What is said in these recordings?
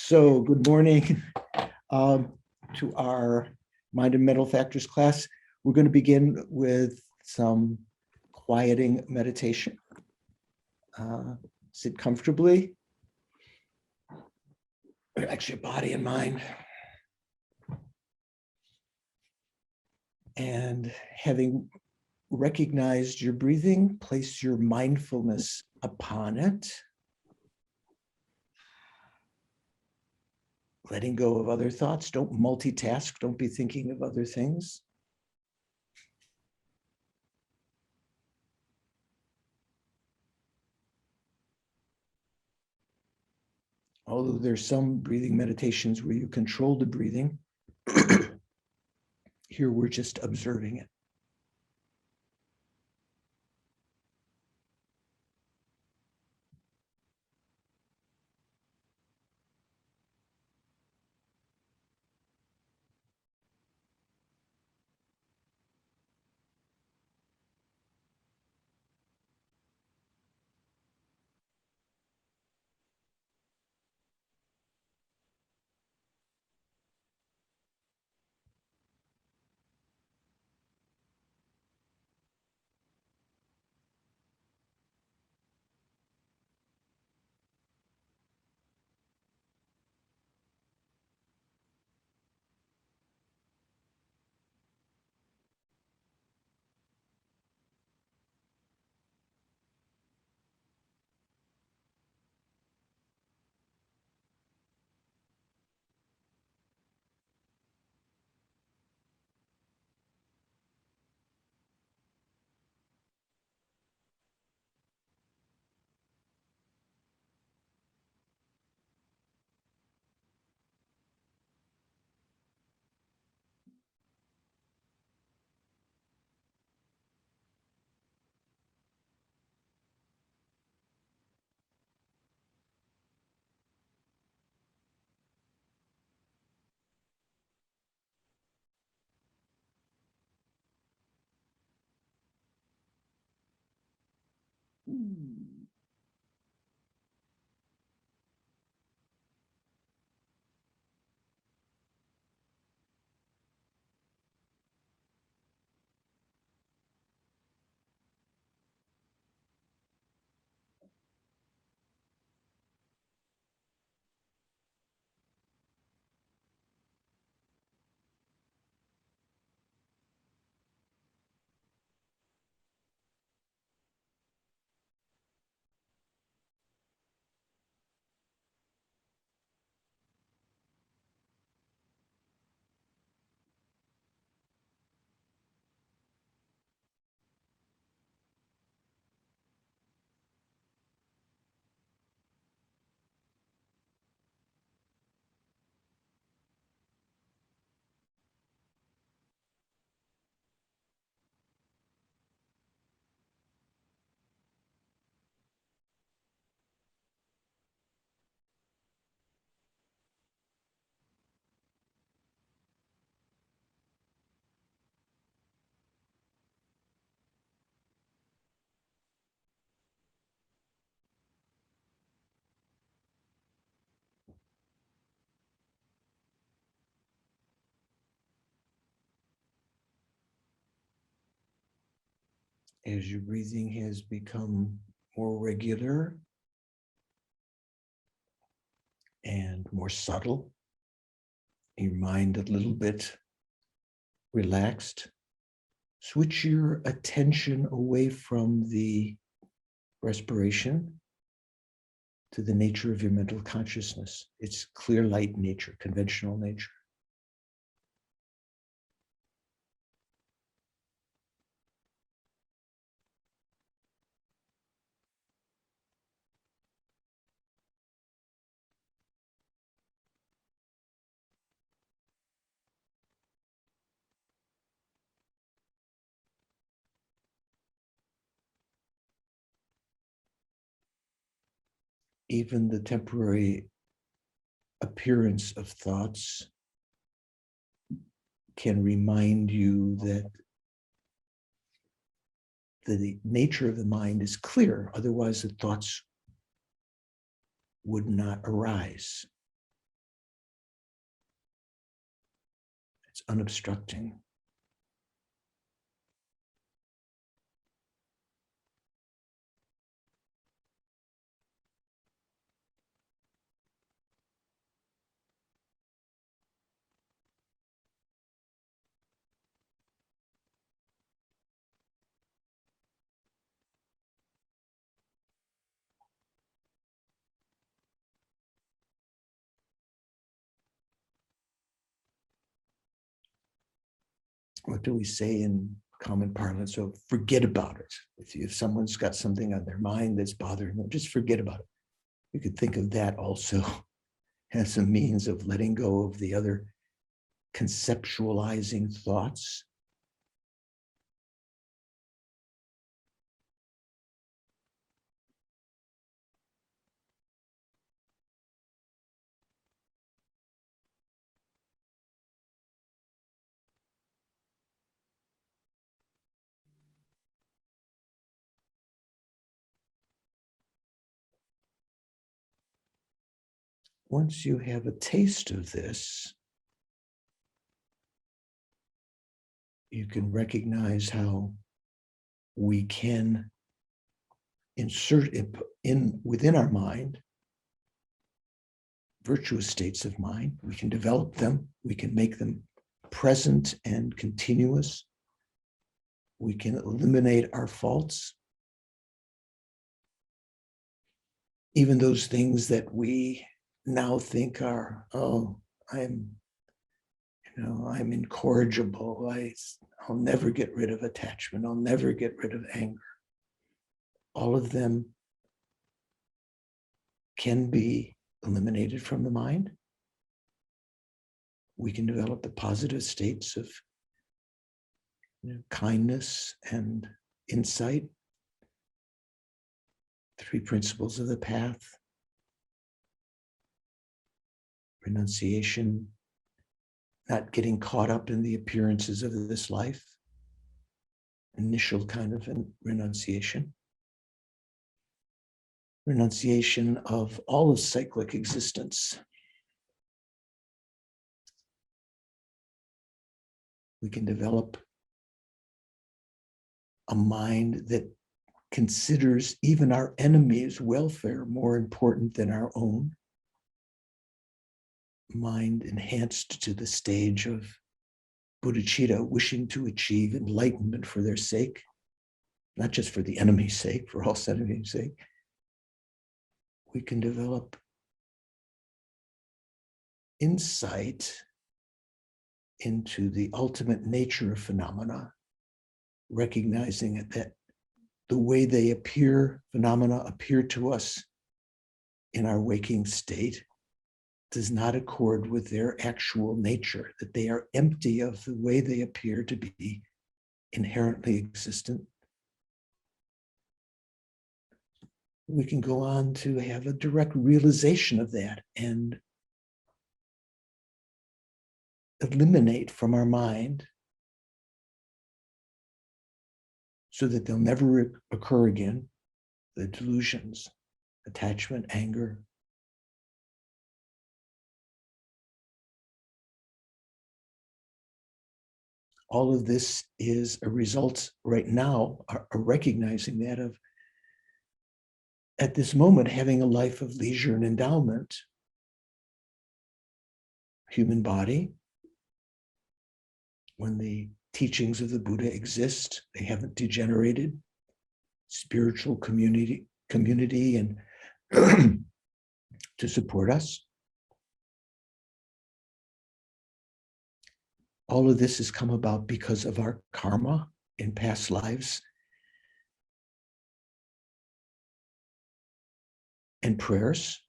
So good morning to our Mind and Mental Factors class. We're going to begin with some quieting meditation. Sit comfortably. Relax your body and mind. And having recognized your breathing, place your mindfulness upon it. Letting go of other thoughts. Don't multitask. Don't be thinking of other things. Although there's some breathing meditations where you control the breathing, here we're just observing it. As your breathing has become more regular and more subtle, your mind a little bit relaxed, switch your attention away from the respiration to the nature of your mental consciousness, its clear light nature, conventional nature. Even the temporary appearance of thoughts can remind you that the nature of the mind is clear, otherwise the thoughts would not arise. It's unobstructing. What do we say in common parlance? So forget about it. If someone's got something on their mind that's bothering them, just forget about it. You could think of that also as a means of letting go of the other conceptualizing thoughts. Once you have a taste of this, you can recognize how we can insert within our mind virtuous states of mind. We can develop them. We can make them present and continuous. We can eliminate our faults. Even those things that we now think are, oh, I'm incorrigible. I'll never get rid of attachment. I'll never get rid of anger. All of them can be eliminated from the mind. We can develop the positive states of kindness and insight, 3 principles of the path, renunciation, not getting caught up in the appearances of this life, initial kind of renunciation of all of cyclic existence. We can develop a mind that considers even our enemies' welfare more important than our own. Mind enhanced to the stage of bodhicitta, wishing to achieve enlightenment for their sake, not just for the enemy's sake, for all enemies' sake. We can develop insight into the ultimate nature of phenomena, recognizing that the way they appear, phenomena appear to us in our waking state, does not accord with their actual nature, that they are empty of the way they appear to be inherently existent. We can go on to have a direct realization of that and eliminate from our mind so that they'll never occur again, the delusions, attachment, anger. All of this is a result right now, a recognizing that of, at this moment, having a life of leisure and endowment, human body. When the teachings of the Buddha exist, they haven't degenerated. Spiritual community and to support us. All of this has come about because of our karma in past lives and prayers.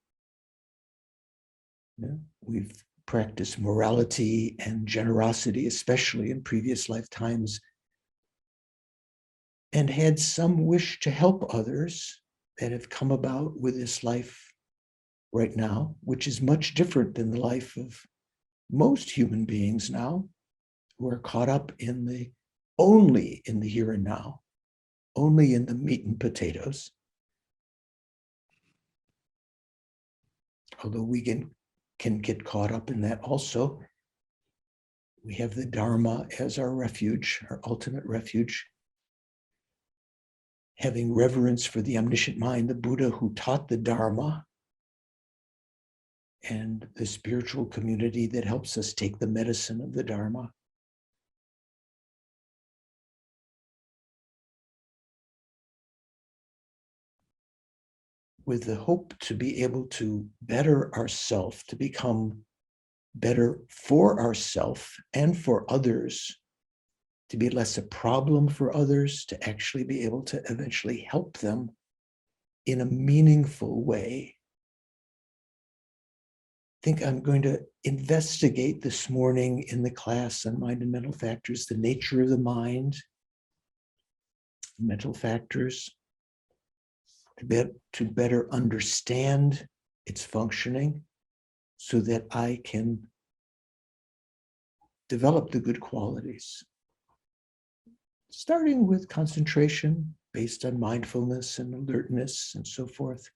Yeah, we've practiced morality and generosity, especially in previous lifetimes, and had some wish to help others that have come about with this life right now, which is much different than the life of most human beings now, who are caught up only in the here and now, only in the meat and potatoes. Although we can get caught up in that also, We have the Dharma as our refuge, our ultimate refuge. Having reverence for the omniscient mind, the Buddha who taught the Dharma, and the spiritual community that helps us take the medicine of the Dharma. With the hope to be able to better ourselves, to become better for ourselves and for others, to be less a problem for others, to actually be able to eventually help them in a meaningful way. I think I'm going to investigate this morning in the class on mind and mental factors, the nature of the mind, mental factors, to better understand its functioning so that I can develop the good qualities. Starting with concentration based on mindfulness and alertness and so forth.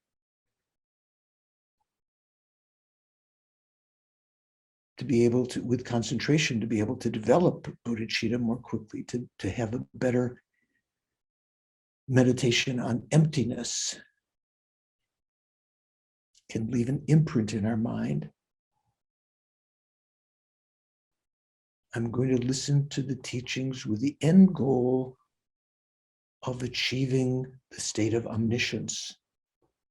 To be able to, with concentration, to be able to develop bodhicitta more quickly, to have a better meditation on emptiness can leave an imprint in our mind. I'm going to listen to the teachings with the end goal of achieving the state of omniscience,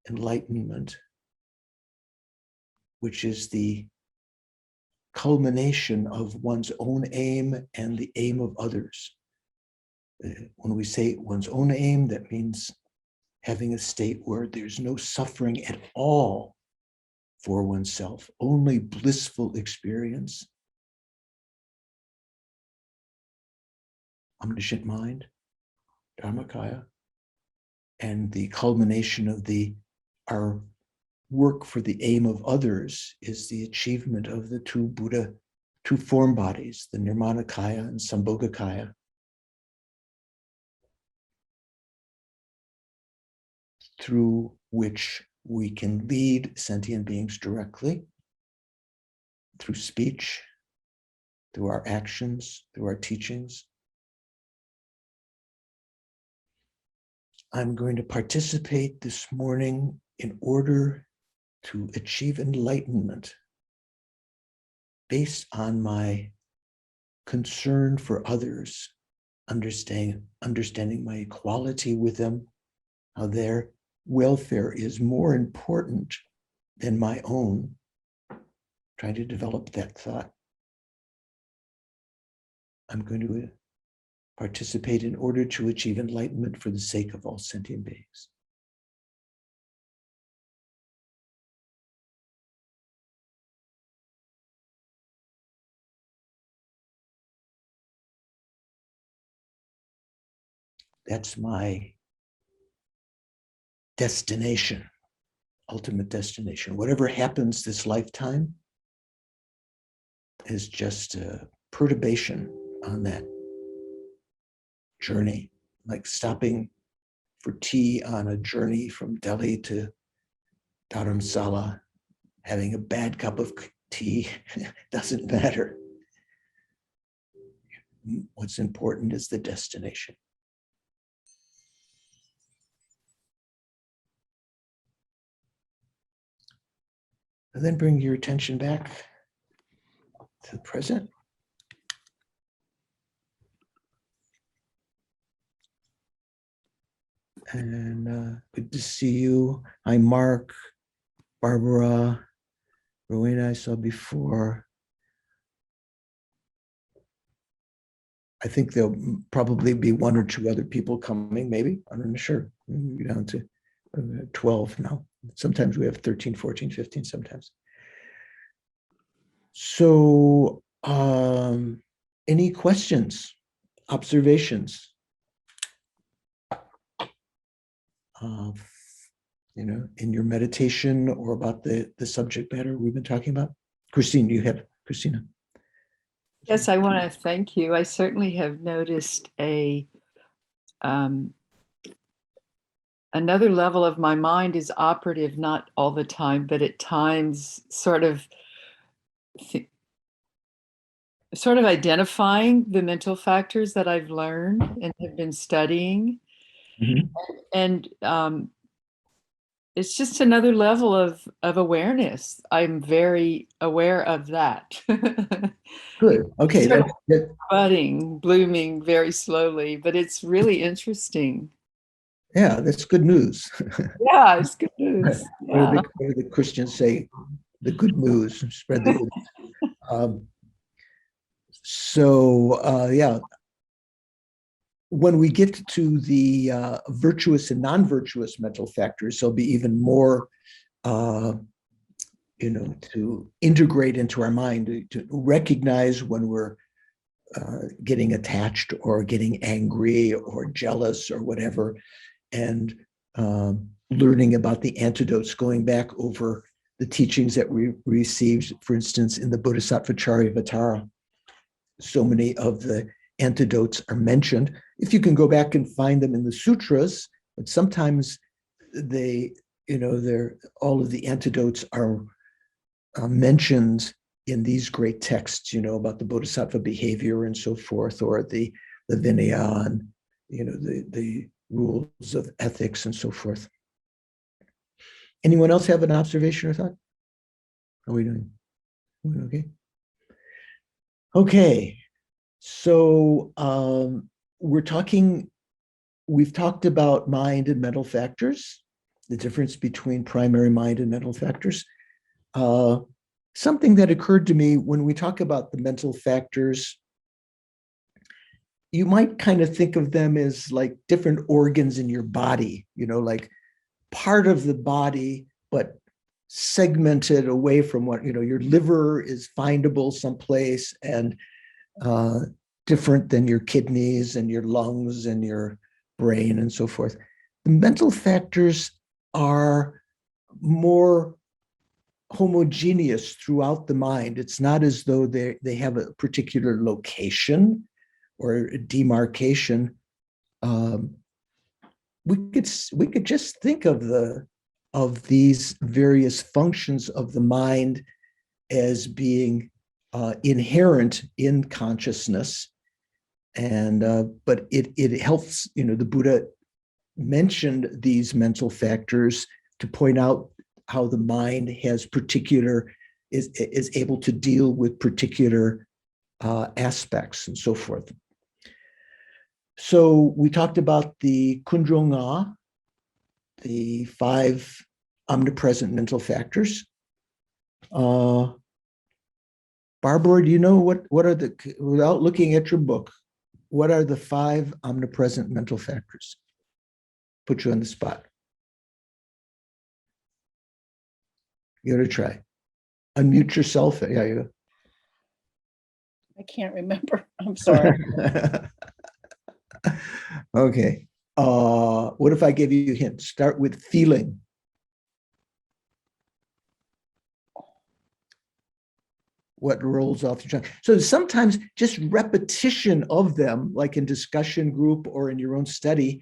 enlightenment, which is the culmination of one's own aim and the aim of others. When we say one's own aim, that means having a state where there's no suffering at all for oneself, only blissful experience. Omniscient mind, Dharmakaya, and the culmination of our work for the aim of others is the achievement of the two form bodies, the Nirmanakaya and Sambhogakaya. Through which we can lead sentient beings directly through speech, through our actions, through our teachings. I'm going to participate this morning in order to achieve enlightenment based on my concern for others, understanding my equality with them, how their welfare is more important than my own, trying to develop that thought. I'm going to participate in order to achieve enlightenment for the sake of all sentient beings. That's my destination, ultimate destination. Whatever happens this lifetime is just a perturbation on that journey, like stopping for tea on a journey from Delhi to Dharamsala, having a bad cup of tea doesn't matter. What's important is the destination. And then bring your attention back to the present. And good to see you. Hi, Mark, Barbara, Rowena, I saw before. I think there'll probably be one or two other people coming, maybe. I'm not sure. We're down to 12 now. Sometimes we have 13, 14, 15 sometimes. So any questions, observations? In your meditation or about the subject matter we've been talking about? Christine, you have, Christina. Yes, I want to thank you. I certainly have noticed another level of my mind is operative, not all the time, but at times sort of sort of identifying the mental factors that I've learned and have been studying. Mhm. And it's just another level of awareness. I'm very aware of that. Good. Okay. Sort of budding, blooming very slowly, but it's really interesting. Yeah, that's good news. Yeah, it's good news. Yeah. What do the Christians say? The good news, spread the good. Um, yeah, when we get to the virtuous and non-virtuous mental factors, there'll be even more, to integrate into our mind, to recognize when we're getting attached or getting angry or jealous or whatever, and learning about the antidotes, going back over the teachings that we received, for instance, in the Bodhisattva-Charyavatara. So many of the antidotes are mentioned. If you can go back and find them in the sutras, but sometimes they're all of the antidotes are mentioned in these great texts, about the bodhisattva behavior and so forth, or the Vinaya and, the rules of ethics and so forth. Anyone else have an observation or thought? How are we doing? Okay. Okay. So we've talked about mind and mental factors, the difference between primary mind and mental factors. Something that occurred to me when we talk about the mental factors, you might kind of think of them as like different organs in your body, like part of the body, but segmented away from what, your liver is findable someplace and different than your kidneys and your lungs and your brain and so forth. The mental factors are more homogeneous throughout the mind. It's not as though they have a particular location or demarcation. We could just think of these various functions of the mind as being inherent in consciousness, and but it helps. The Buddha mentioned these mental factors to point out how the mind has is able to deal with particular aspects and so forth. So we talked about the Kundrong, the 5 omnipresent mental factors. Barbara, do you know what are without looking at your book, what are the 5 omnipresent mental factors? Put you on the spot. You got to try. Unmute yourself. Yeah, you. I can't remember. I'm sorry. Okay. What if I give you a hint? Start with feeling. What rolls off your tongue? So sometimes just repetition of them, like in discussion group or in your own study,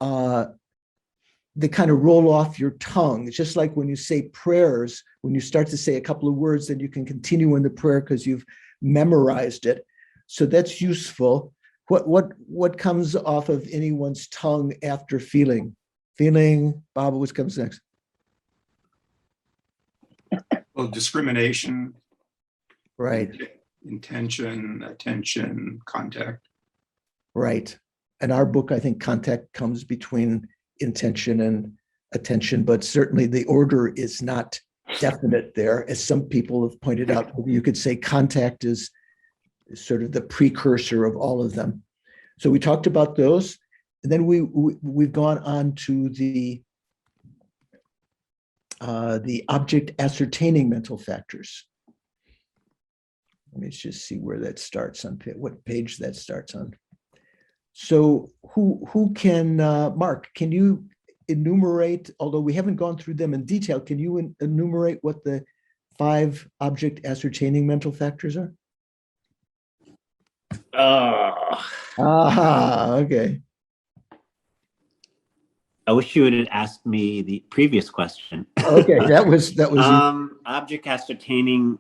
they kind of roll off your tongue. It's just like when you say prayers, when you start to say a couple of words, then you can continue in the prayer because you've memorized it. So that's useful. What comes off of anyone's tongue after feeling? Feeling, Baba, what comes next? Well, discrimination, Right. Intention, attention, contact. Right. In our book, I think contact comes between intention and attention, but certainly the order is not definite there. As some people have pointed out, you could say contact is sort of the precursor of all of them. So we talked about those. And then we've gone on to the object ascertaining mental factors. Let me just see where that starts on, what page that starts on. So who can, Mark, can you enumerate, although we haven't gone through them in detail, can you enumerate what the 5 object ascertaining mental factors are? Okay. I wish you had asked me the previous question. Okay, that was object ascertaining.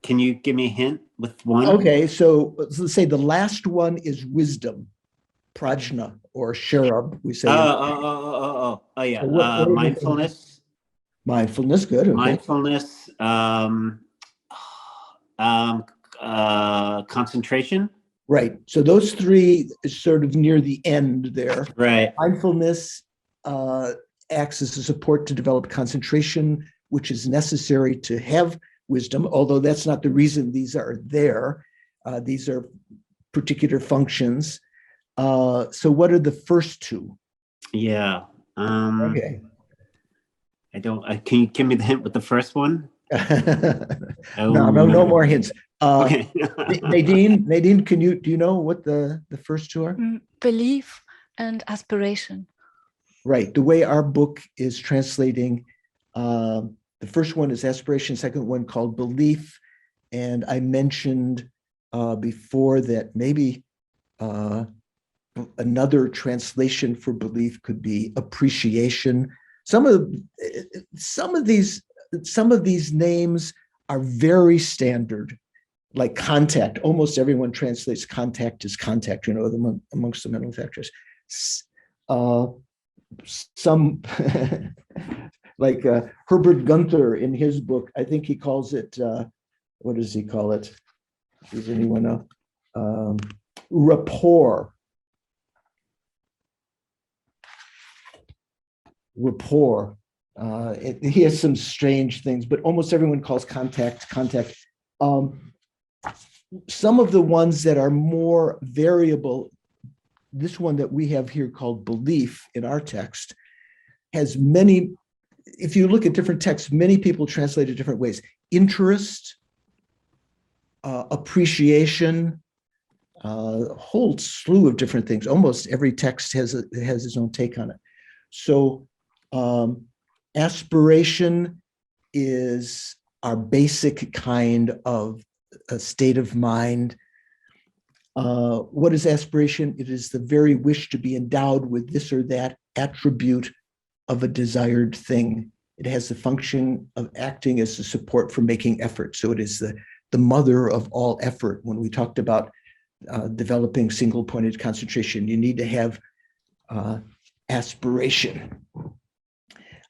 can you give me a hint with one? Okay, so let's say the last one is wisdom, prajna or sharab, we say. Yeah. What are the things? Mindfulness. Mindfulness, good. Okay. Mindfulness. Concentration. Right. So those three is sort of near the end there. Right. Mindfulness acts as a support to develop concentration, which is necessary to have wisdom, although that's not the reason these are there. These are particular functions. So what are the first two? Yeah. Okay. Can you give me the hint with the first one? No more hints. Okay. Nadine, do you know what the first two are? Belief and aspiration. Right. The way our book is translating, the first one is aspiration, second one called belief. And I mentioned before that maybe another translation for belief could be appreciation. Some of these names are very standard, like contact. Almost everyone translates contact as contact, amongst the mental factors. Some like Herbert Gunther in his book, I think he calls it, what does he call it? Does anyone know? Rapport. He has some strange things, but almost everyone calls contact. Some of the ones that are more variable, this one that we have here called belief in our text has many, if you look at different texts, many people translate it different ways. Interest, appreciation, a whole slew of different things. Almost every text has its own take on it. So aspiration is our basic kind of a state of mind. What is aspiration? It is the very wish to be endowed with this or that attribute of a desired thing. It has the function of acting as a support for making effort. So it is the mother of all effort. When we talked about developing single-pointed concentration, you need to have aspiration.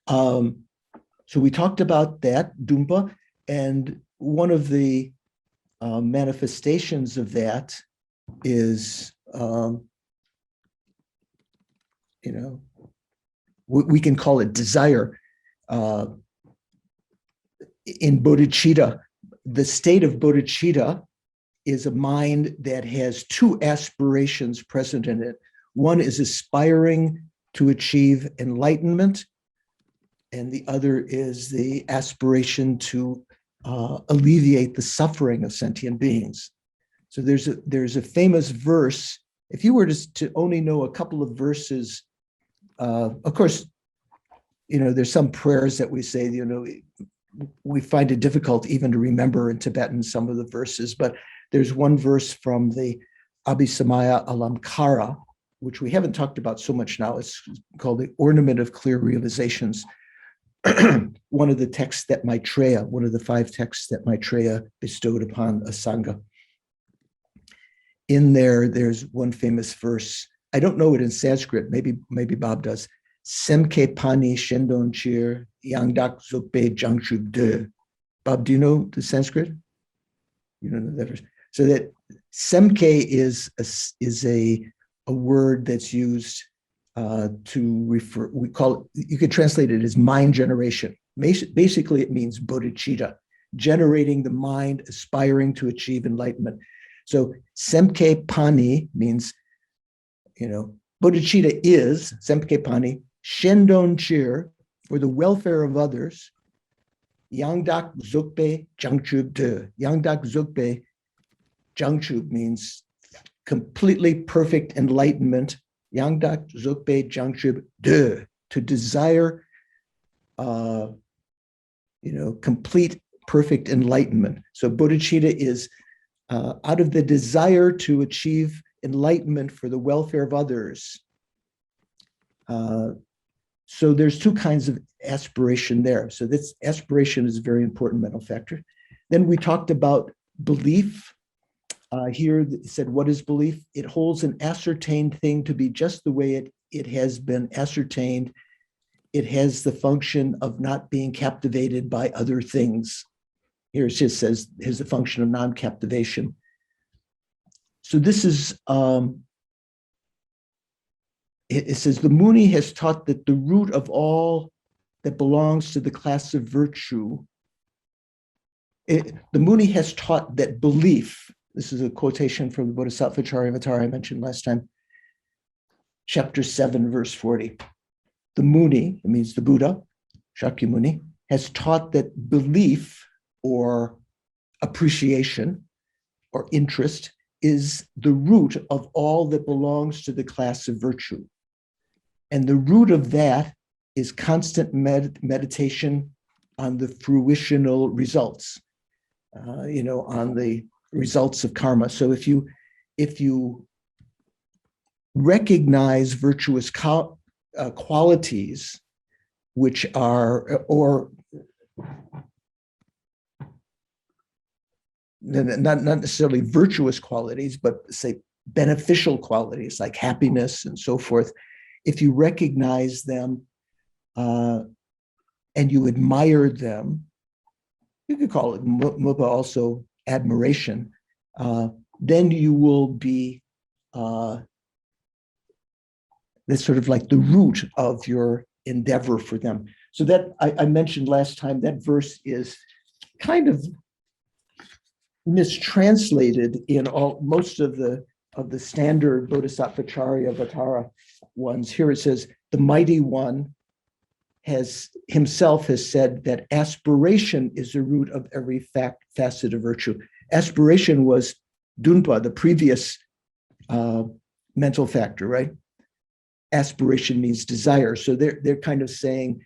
So we talked about that, Dumpa, and one of the manifestations of that is, we can call it desire. In bodhicitta, the state of bodhicitta is a mind that has two aspirations present in it. One is aspiring to achieve enlightenment, and the other is the aspiration to alleviate the suffering of sentient beings. So there's a famous verse. If you were to only know a couple of verses, of course, there's some prayers that we say, we find it difficult even to remember in Tibetan some of the verses, but there's one verse from the Abhisamaya Alamkara, which we haven't talked about so much now. It's called the Ornament of Clear Realizations. One of the texts that Maitreya, one of the 5 texts that Maitreya bestowed upon a Sangha. In there's one famous verse. I don't know it in Sanskrit. Maybe Bob does. Semke pani shendon chir yangdak zokpe jangchub de. Bob, do you know the Sanskrit? You don't know that verse. So that semke is a word that's used to refer, we call it, you could translate it as mind generation. Basically, it means bodhicitta, generating the mind, aspiring to achieve enlightenment. So semke pani means, bodhicitta is, semke pani, shendon chir, for the welfare of others, yangdak zokpe jangchub de. Yangdak zokpe, jangchub means completely perfect enlightenment. Yangdak zokpe jangchub de, to desire, complete perfect enlightenment. So bodhicitta is out of the desire to achieve enlightenment for the welfare of others. So there's 2 kinds of aspiration there. So this aspiration is a very important mental factor. Then we talked about belief. Here it said, what is belief? It holds an ascertained thing to be just the way it has been ascertained. It has the function of not being captivated by other things. Here it just says, here's the function of non-captivation. So this is, it says, the Muni has taught that the root of all that belongs to the class of virtue, the Muni has taught that belief, this is a quotation from the Bodhisattva Charyavatara I mentioned last time, chapter 7, verse 40. The Muni, it means the Buddha, Shakyamuni, has taught that belief or appreciation or interest is the root of all that belongs to the class of virtue. And the root of that is constant meditation on the fruitional results, on the results of karma. So if you recognize virtuous qualities, which are, or not necessarily virtuous qualities, but say beneficial qualities like happiness and so forth, if you recognize them and you admire them, you could call it mukha also admiration, then you will be, that's sort of like the root of your endeavor for them. So that I mentioned last time, that verse is kind of mistranslated in most of the standard Bodhisattva Charyavatara ones. Here it says, the mighty one himself has said that aspiration is the root of every facet of virtue. Aspiration was dunpa, the previous mental factor, right? Aspiration means desire. So they're kind of saying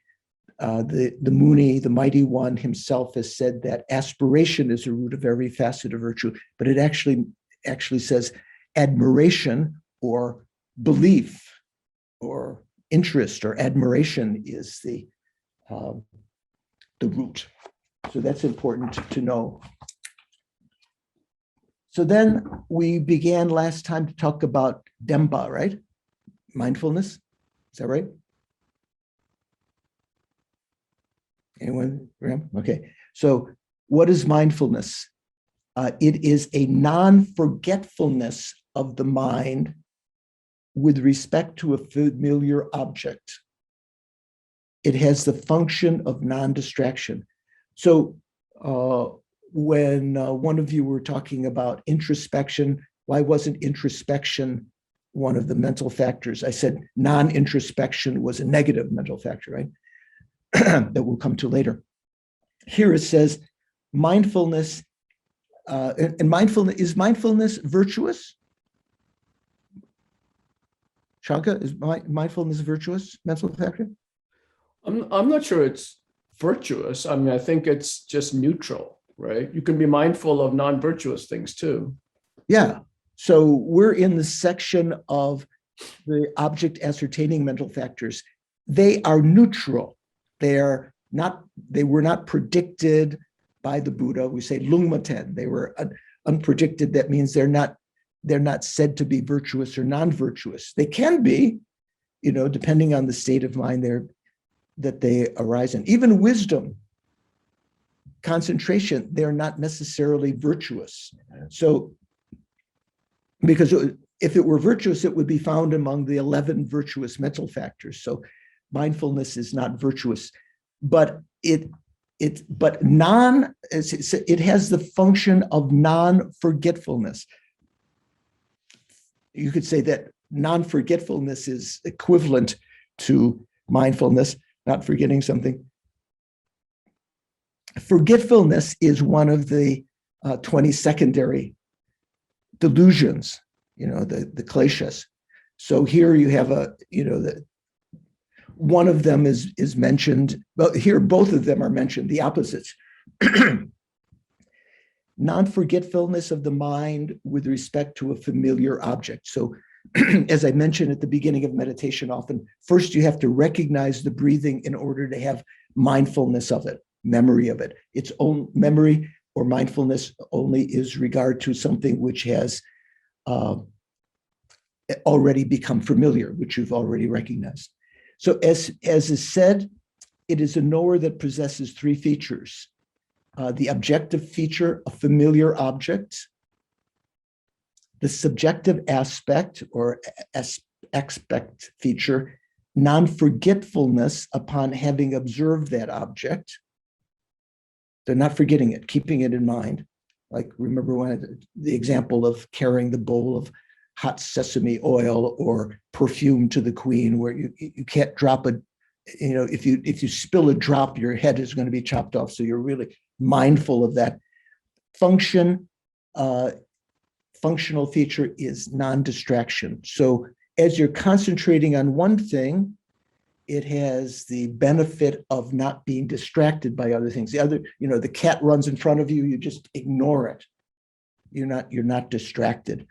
the Muni, the mighty one himself has said that aspiration is the root of every facet of virtue, but it actually says admiration or belief or interest or admiration is the root. So that's important to know. So then we began last time to talk about Demba, right? Mindfulness, is that right? Anyone? Okay. So what is mindfulness? It is a non-forgetfulness of the mind with respect to a familiar object. It has the function of non-distraction. So when one of you were talking about introspection, why wasn't introspection one of the mental factors? I said non-introspection was a negative mental factor, right? That we'll come to later. Here it says mindfulness, and mindfulness, is mindfulness virtuous? Shanka, is mindfulness virtuous mental factor? I'm not sure it's virtuous. I mean, I think it's just neutral, right? You can be mindful of non-virtuous things too. Yeah. So we're in the section of the object ascertaining mental factors. They are neutral. They were not predicted by the Buddha. We say lungmaten. They were unpredicted. That means they're not said to be virtuous or non-virtuous. They can be, depending on the state of mind that they arise in. Even wisdom, concentration, they're not necessarily virtuous. So, because if it were virtuous, it would be found among the 11 virtuous mental factors. So mindfulness is not virtuous, but it has the function of non-forgetfulness. You could say that non-forgetfulness is equivalent to mindfulness, not forgetting something. Forgetfulness is one of the 20 secondary delusions, the kleshas. So here you have one of them is mentioned, but here both of them are mentioned, the opposites. Non-forgetfulness of the mind with respect to a familiar object. So as I mentioned at the beginning of meditation, often, first you have to recognize the breathing in order to have mindfulness of it, memory of it, its own memory, or mindfulness only is regard to something which has already become familiar, which you've already recognized. So as is said, it is a knower that possesses three features. The objective feature, a familiar object, the subjective aspect or aspect feature, non-forgetfulness upon having observed that object. They're not forgetting it, keeping it in mind. Like, remember the example of carrying the bowl of hot sesame oil or perfume to the queen, where you can't drop a, if you spill a drop, your head is going to be chopped off. So you're really mindful of that. Functional feature is non-distraction. So as you're concentrating on one thing, it has the benefit of not being distracted by other things. The other, the cat runs in front of you, you just ignore it. You're not distracted.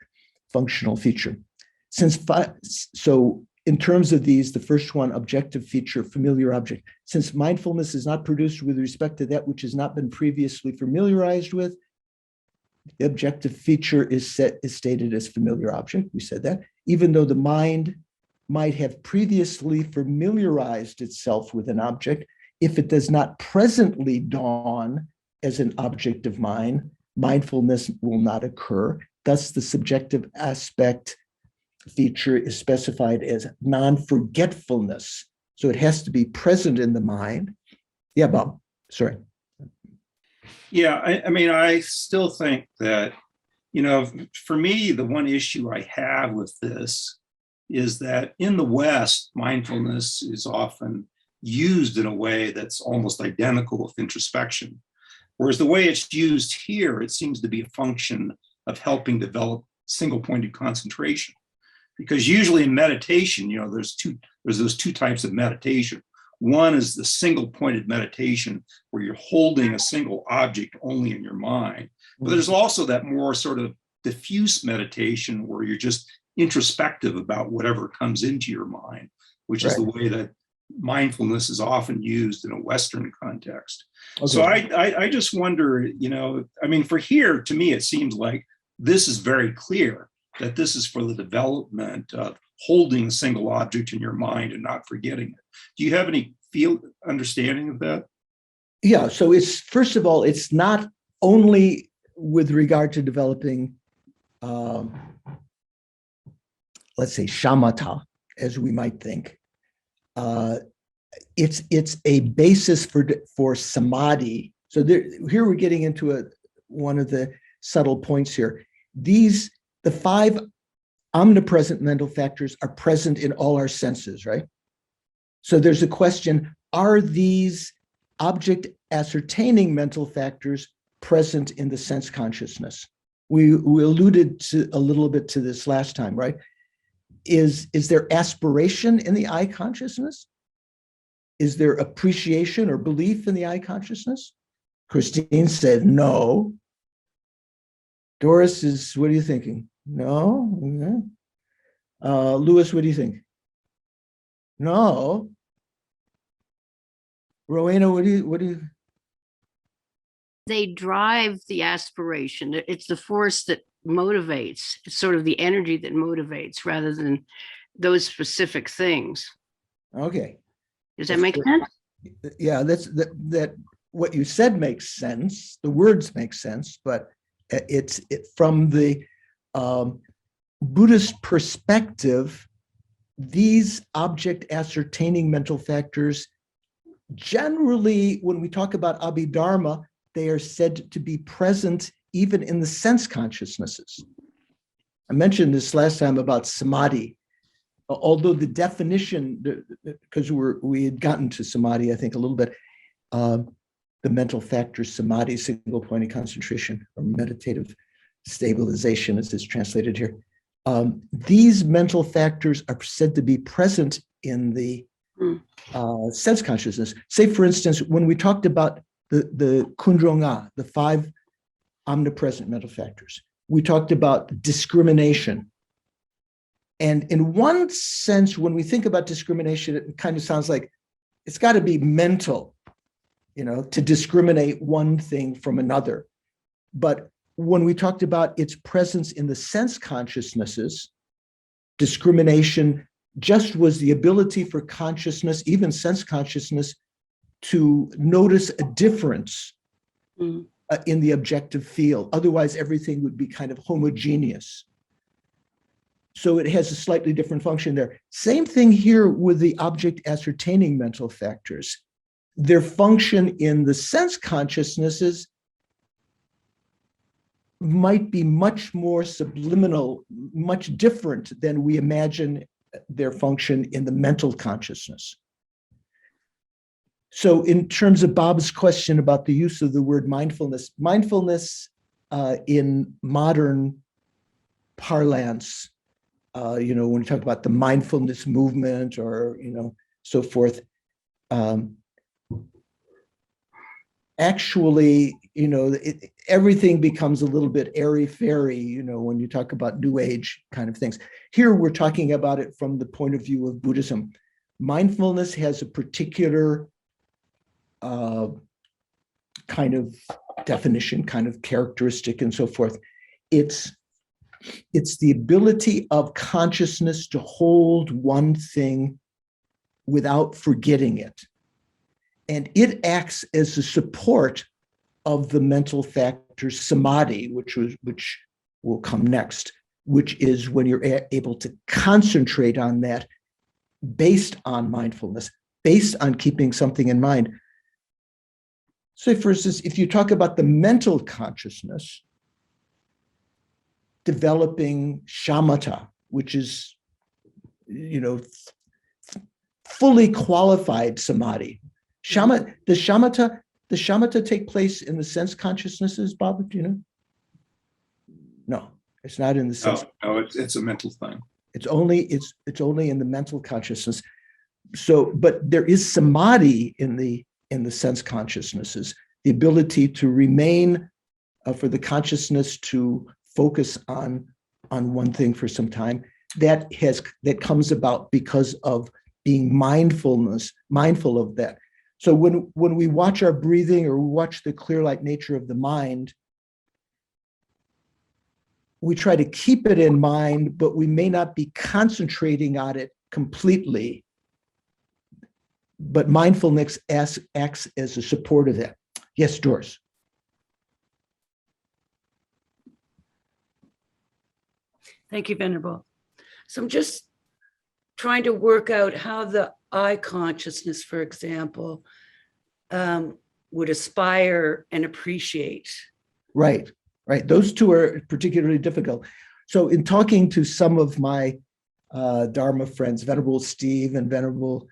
Functional feature. So in terms of these, the first one, objective feature, familiar object. Since mindfulness is not produced with respect to that which has not been previously familiarized with, the objective feature is stated as familiar object. We said that. Even though the mind might have previously familiarized itself with an object, if it does not presently dawn as an object of mind, mindfulness will not occur. Thus, the subjective aspect feature is specified as non-forgetfulness. So it has to be present in the mind. Yeah, Bob, sorry. Yeah, I still think that, for me, the one issue I have with this is that in the West, mindfulness is often used in a way that's almost identical with introspection. Whereas the way it's used here, it seems to be a function of helping develop single-pointed concentration. Because usually in meditation, there's those two types of meditation. One is the single-pointed meditation where you're holding a single object only in your mind. But there's also that more sort of diffuse meditation where you're just introspective about whatever comes into your mind, which is the way that mindfulness is often used in a Western context. Okay. So I just wonder, for here, to me, it seems like this is very clear that this is for the development of holding a single object in your mind and not forgetting it. Do you have any understanding of that? Yeah, so it's, first of all, it's not only with regard to developing, let's say, shamatha, as we might think. It's a basis for samadhi. So here we're getting into one of the subtle points here. The five omnipresent mental factors are present in all our senses, right? So there's a question, are these object ascertaining mental factors present in the sense consciousness? We alluded to a little bit to this last time, right? Is there aspiration in the I consciousness? Is there appreciation or belief in the I consciousness? Christine said no. Doris what are you thinking? No? Okay. Louis, what do you think? No. Rowena, what do you? They drive the aspiration. It's the force that motivates. It's sort of the energy that motivates rather than those specific things. Okay. Does that make sense? Yeah, that what you said makes sense. The words make sense, but it's from the Buddhist perspective, these object ascertaining mental factors, generally, when we talk about abhidharma, they are said to be present even in the sense consciousnesses. I mentioned this last time about samadhi, although the definition, because we had gotten to samadhi, I think a little bit, the mental factor samadhi, single-pointed concentration, or meditative stabilization, as it's translated here. These mental factors are said to be present in the sense consciousness. Say, for instance, when we talked about the kundronga, the five omnipresent mental factors, we talked about discrimination. And in one sense, when we think about discrimination, it kind of sounds like it's got to be mental, to discriminate one thing from another. But when we talked about its presence in the sense consciousnesses, discrimination just was the ability for consciousness, even sense consciousness, to notice a difference in the objective field. Otherwise, everything would be kind of homogeneous. So it has a slightly different function there. Same thing here with the object ascertaining mental factors. Their function in the sense consciousnesses might be much more subliminal, much different than we imagine their function in the mental consciousness. So in terms of Bob's question about the use of the word mindfulness, in modern parlance, when you talk about the mindfulness movement or, so forth, actually, everything becomes a little bit airy-fairy, when you talk about New Age kind of things. Here, we're talking about it from the point of view of Buddhism. Mindfulness has a particular kind of definition, kind of characteristic, and so forth. It's the ability of consciousness to hold one thing without forgetting it. And it acts as a support of the mental factor samadhi, which will come next, which is when you're able to concentrate on that based on mindfulness, based on keeping something in mind. So for instance, if you talk about the mental consciousness, developing shamatha, which is, fully qualified samadhi. Does shamatha take place in the sense consciousnesses, Bob? Do you know? No, it's not in the sense. No, it's a mental thing. It's only in the mental consciousness. So, but there is samadhi in the sense consciousnesses, the ability to remain, for the consciousness to focus on one thing for some time. That comes about because of being mindful of that. So when we watch our breathing or we watch the clear light nature of the mind, we try to keep it in mind, but we may not be concentrating on it completely. But mindfulness acts as a support of that. Yes, Doris. Thank you, Venerable. So I'm just trying to work out how the I consciousness, for example, would aspire and appreciate. Right. Those two are particularly difficult. So in talking to some of my Dharma friends, Venerable Steve and Venerable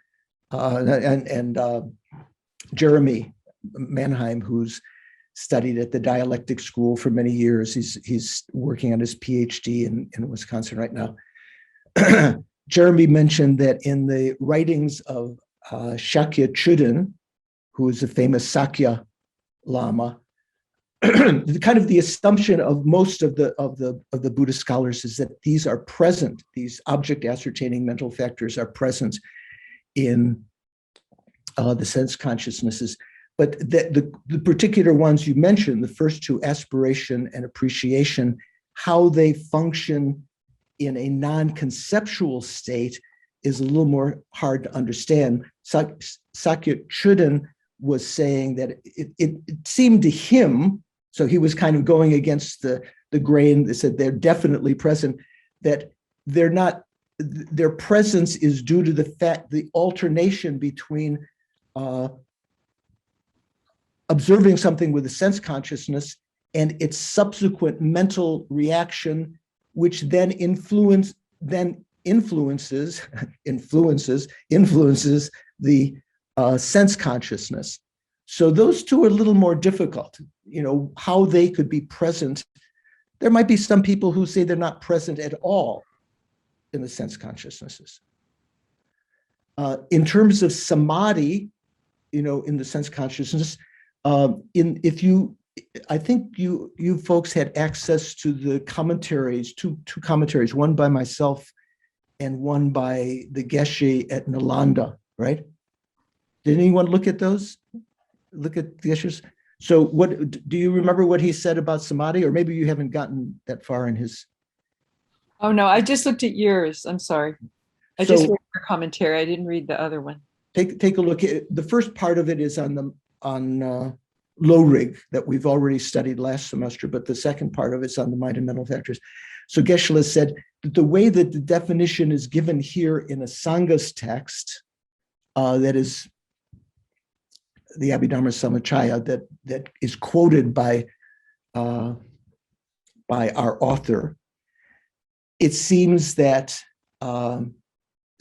Jeremy Mannheim, who's studied at the dialectic school for many years. He's working on his PhD in Wisconsin right now. Jeremy mentioned that in the writings of Shakya Chuden, who is a famous Sakya Lama, kind of the assumption of most of the Buddhist scholars is that these are present. These object ascertaining mental factors are present in the sense consciousnesses. But the particular ones you mentioned, the first two, aspiration and appreciation, how they function in a non-conceptual state is a little more hard to understand. Sakya Chuden was saying that it seemed to him, so he was kind of going against the grain that said they're definitely present, that they're not, their presence is due to the alternation between observing something with a sense consciousness and its subsequent mental reaction, which then influences the sense consciousness. So those two are a little more difficult, how they could be present. There might be some people who say they're not present at all in the sense consciousnesses. In terms of samadhi, in the sense consciousness, I think you folks had access to the commentaries, two commentaries, one by myself and one by the Geshe at Nalanda, right? Did anyone look at those? Look at Geshe's? So what do you remember what he said about samadhi, or maybe you haven't gotten that far in his? Oh no, I just looked at yours. I'm sorry. I just So read your commentary. I didn't read the other one. take a look at the first part of it is on low rig that we've already studied last semester, but the second part of it's on the mind and mental factors. So Geshe-la said that the way that the definition is given here in a Sanga's text, that is the Abhidharma Samachaya that is quoted by our author, it seems that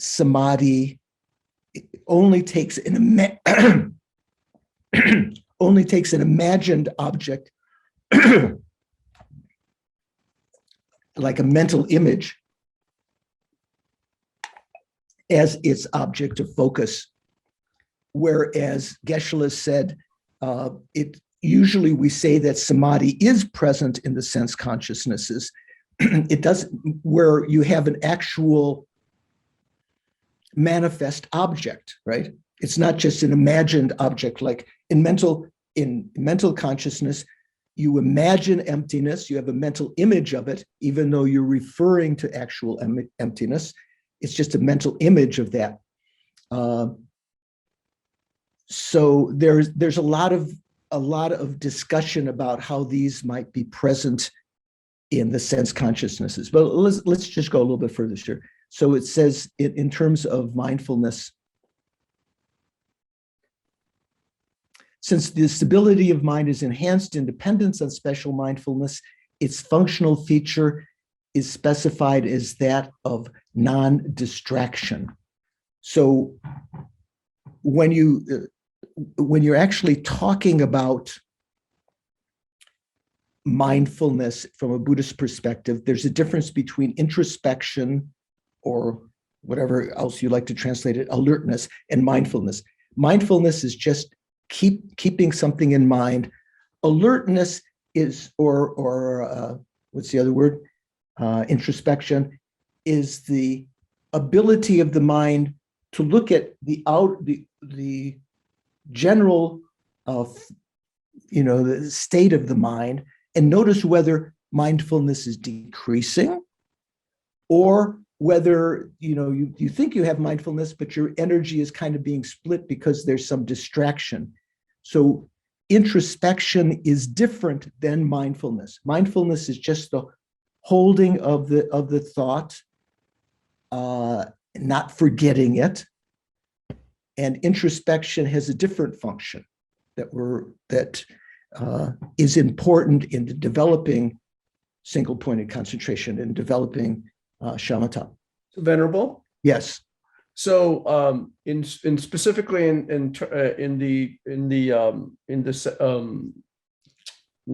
samadhi only takes an only takes an imagined object like a mental image as its object of focus. Whereas Geshe-la said, it usually we say that samadhi is present in the sense consciousnesses. It doesn't, where you have an actual manifest object, right? It's not just an imagined object. Like in mental consciousness, you imagine emptiness, you have a mental image of it, even though you're referring to actual emptiness. It's just a mental image of that. So there's a lot of discussion about how these might be present in the sense consciousnesses. But let's just go a little bit further here. So it says in terms of mindfulness, since the stability of mind is enhanced in dependence on special mindfulness, its functional feature is specified as that of non-distraction. So when you're actually talking about mindfulness from a Buddhist perspective, there's a difference between introspection, or whatever else you like to translate it, alertness, and mindfulness. Mindfulness is just keeping something in mind. Alertness is, or what's the other word? Introspection is the ability of the mind to look at the general, the state of the mind and notice whether mindfulness is decreasing, or whether you think you have mindfulness, but your energy is kind of being split because there's some distraction. So introspection is different than mindfulness. Mindfulness is just the holding of the thought, not forgetting it. And introspection has a different function that is important in developing single-pointed concentration and developing shamatha. Venerable? Yes. So in specifically on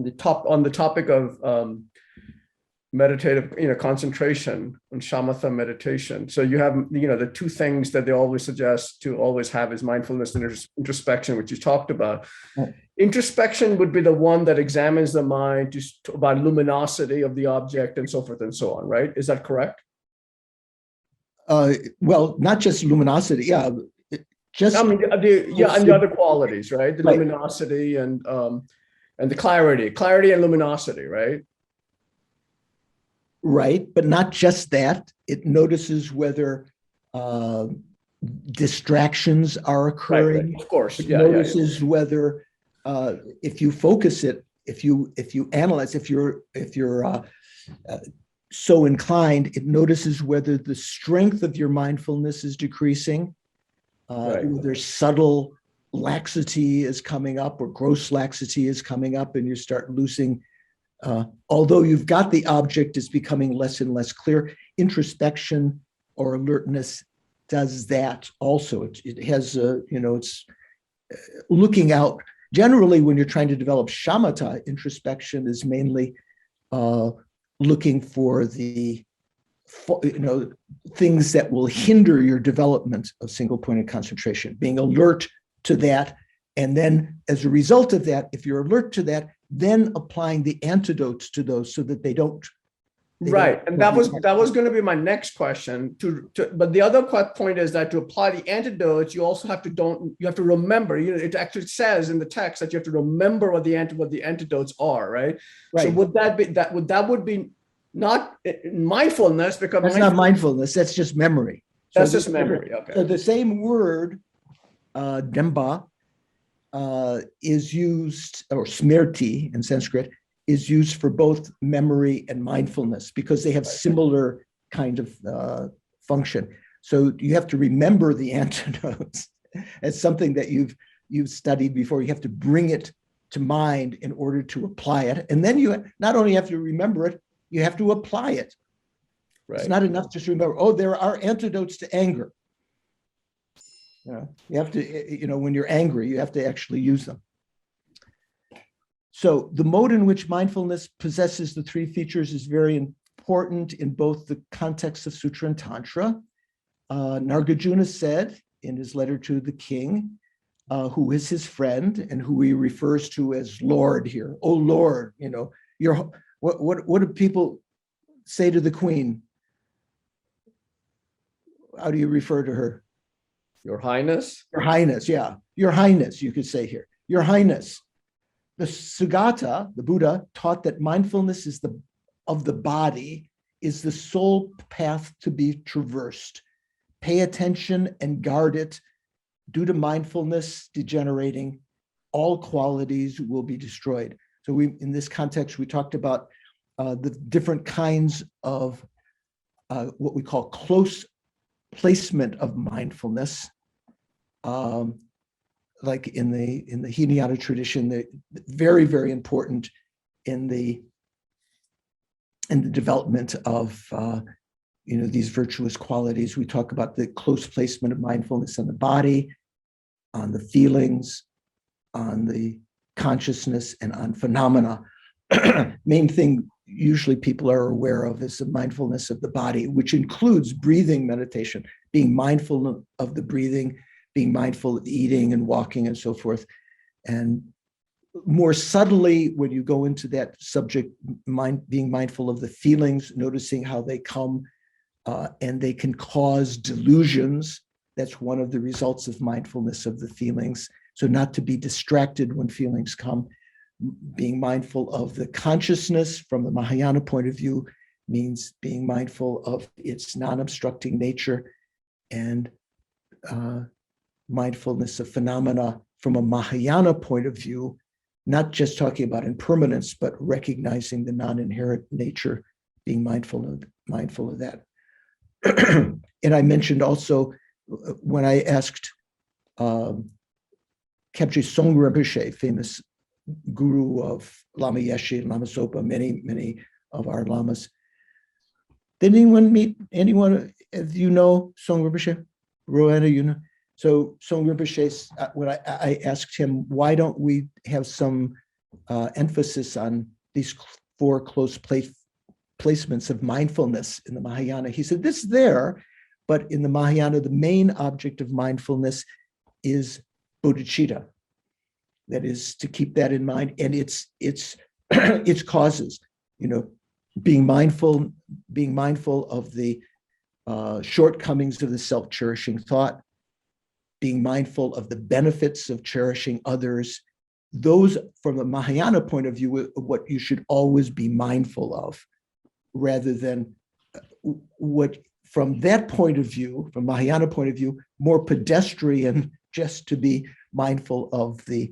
the topic of meditative, concentration and shamatha meditation. So you have, the two things that they always suggest to always have is mindfulness and introspection, which you talked about. Right. Introspection would be the one that examines the mind about luminosity of the object and so forth and so on, right? Is that correct? Well, not just luminosity. Yeah. Just and the other qualities, right? The right. Luminosity and the clarity and luminosity, right? Right, but not just that. It notices whether distractions are occurring. Right. Of course, It notices whether, if you focus it, if you analyze, if you're so inclined, it notices whether the strength of your mindfulness is decreasing, whether subtle laxity is coming up or gross laxity is coming up, and you start losing. Although you've got the object, is becoming less and less clear. Introspection or alertness does that also. It has, it's looking out. Generally, when you're trying to develop shamatha, introspection is mainly looking for the, things that will hinder your development of single-pointed concentration, being alert to that. And then as a result of that, if you're alert to that, then applying the antidotes to those so that they don't They Right, don't- and that was going to be my next question. But the other point is that to apply the antidotes, you also have to remember. It actually says in the text that you have to remember what the antidotes are, right? So Right. would that would be not mindfulness, because That's not mindfulness. That's just memory. That's So just memory. Okay. So the same word, demba, is used, or smriti in Sanskrit, is used for both memory and mindfulness because they have similar kind of function. So you have to remember the antidotes as something that you've studied before. You have to bring it to mind in order to apply it. And then you not only have to remember it, you have to apply it. Right. It's not enough just to remember, oh, there are antidotes to anger. You have to, when you're angry, you have to actually use them. So the mode in which mindfulness possesses the three features is very important in both the context of Sutra and Tantra. Nagarjuna said in his letter to the king, who is his friend and who he refers to as Lord here. Oh Lord, what do people say to the queen? How do you refer to her? Your Highness. Your Highness, yeah. Your Highness, you could say here. Your Highness. The Sugata, the Buddha, taught that mindfulness of the body is the sole path to be traversed. Pay attention and guard it. Due to mindfulness degenerating, all qualities will be destroyed. So in this context, we talked about the different kinds of what we call close placement of mindfulness. Like in the Hinayana tradition, very, very important in the development of these virtuous qualities. We talk about the close placement of mindfulness on the body, on the feelings, on the consciousness, and on phenomena. Main thing usually people are aware of is the mindfulness of the body, which includes breathing meditation, being mindful of the breathing, being mindful of eating and walking and so forth. And more subtly, when you go into that subject, being mindful of the feelings, noticing how they come, and they can cause delusions. That's one of the results of mindfulness of the feelings. So not to be distracted when feelings come. Being mindful of the consciousness from the Mahayana point of view means being mindful of its non-obstructing nature, and mindfulness of phenomena from a Mahayana point of view, not just talking about impermanence, but recognizing the non-inherent nature, being mindful of that. And I mentioned also when I asked Khepje Song Rinpoche, famous guru of Lama Yeshe and Lama Zopa, many of our lamas. Did anyone meet anyone, you know, Song Rinpoche? Roanna, you know? So Song Rinpoche, when I asked him, why don't we have some emphasis on these four close placements of mindfulness in the Mahayana? He said, this is there, but in the Mahayana, the main object of mindfulness is bodhicitta. That is to keep that in mind, and its causes. Being mindful of the shortcomings of the self-cherishing thought, being mindful of the benefits of cherishing others. Those, from the Mahayana point of view, what you should always be mindful of, rather than what, from that point of view, from Mahayana point of view, more pedestrian, just to be mindful of the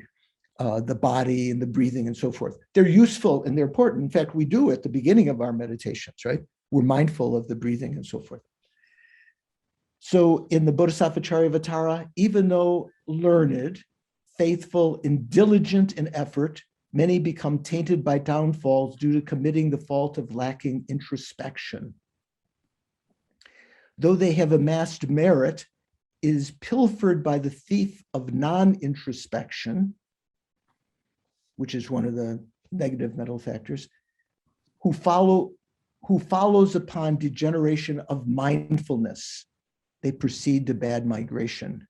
body and the breathing and so forth. They're useful and they're important. In fact, we do at the beginning of our meditations, right? We're mindful of the breathing and so forth. So in the Bodhisattva-charyavatara, even though learned, faithful, and diligent in effort, many become tainted by downfalls due to committing the fault of lacking introspection. Though they have amassed merit, is pilfered by the thief of non-introspection, which is one of the negative mental factors, who follows upon degeneration of mindfulness. They proceed to bad migration.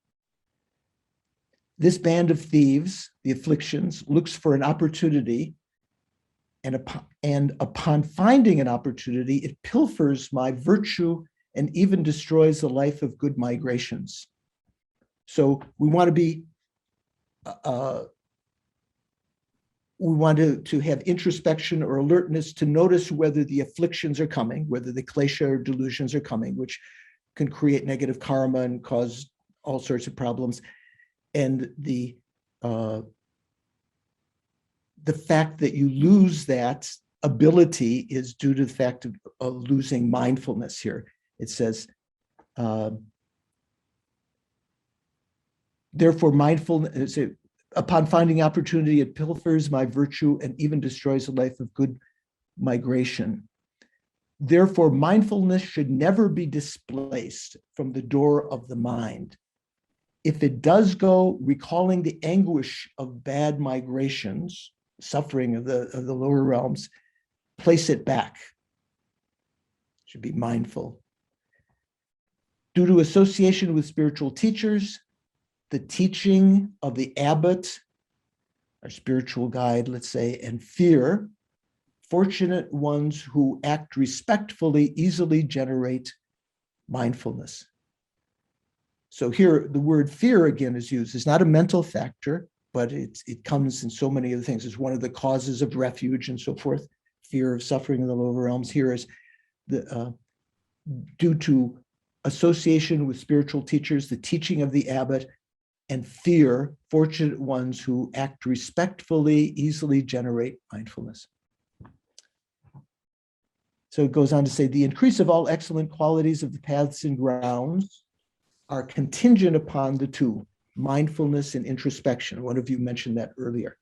This band of thieves, the afflictions, looks for an opportunity and upon finding an opportunity, it pilfers my virtue and even destroys the life of good migrations. So we want to be, we want to have introspection or alertness to notice whether the afflictions are coming, whether the klesha or delusions are coming, which can create negative karma and cause all sorts of problems. And the fact that you lose that ability is due to the fact of losing mindfulness here. It says, therefore mindfulness, upon finding opportunity, it pilfers my virtue and even destroys the life of good migration. Therefore, mindfulness should never be displaced from the door of the mind. If it does go, recalling the anguish of bad migrations, suffering of the lower realms, place it back. Should be mindful. Due to association with spiritual teachers, the teaching of the abbot, our spiritual guide, let's say, and fear, fortunate ones who act respectfully easily generate mindfulness. So here, the word fear again is used. It's not a mental factor, but it comes in so many other things. It's one of the causes of refuge and so forth. Fear of suffering in the lower realms. Here is due to association with spiritual teachers, the teaching of the abbot, and fear, fortunate ones who act respectfully easily generate mindfulness. So it goes on to say, the increase of all excellent qualities of the paths and grounds are contingent upon the two, mindfulness and introspection. One of you mentioned that earlier.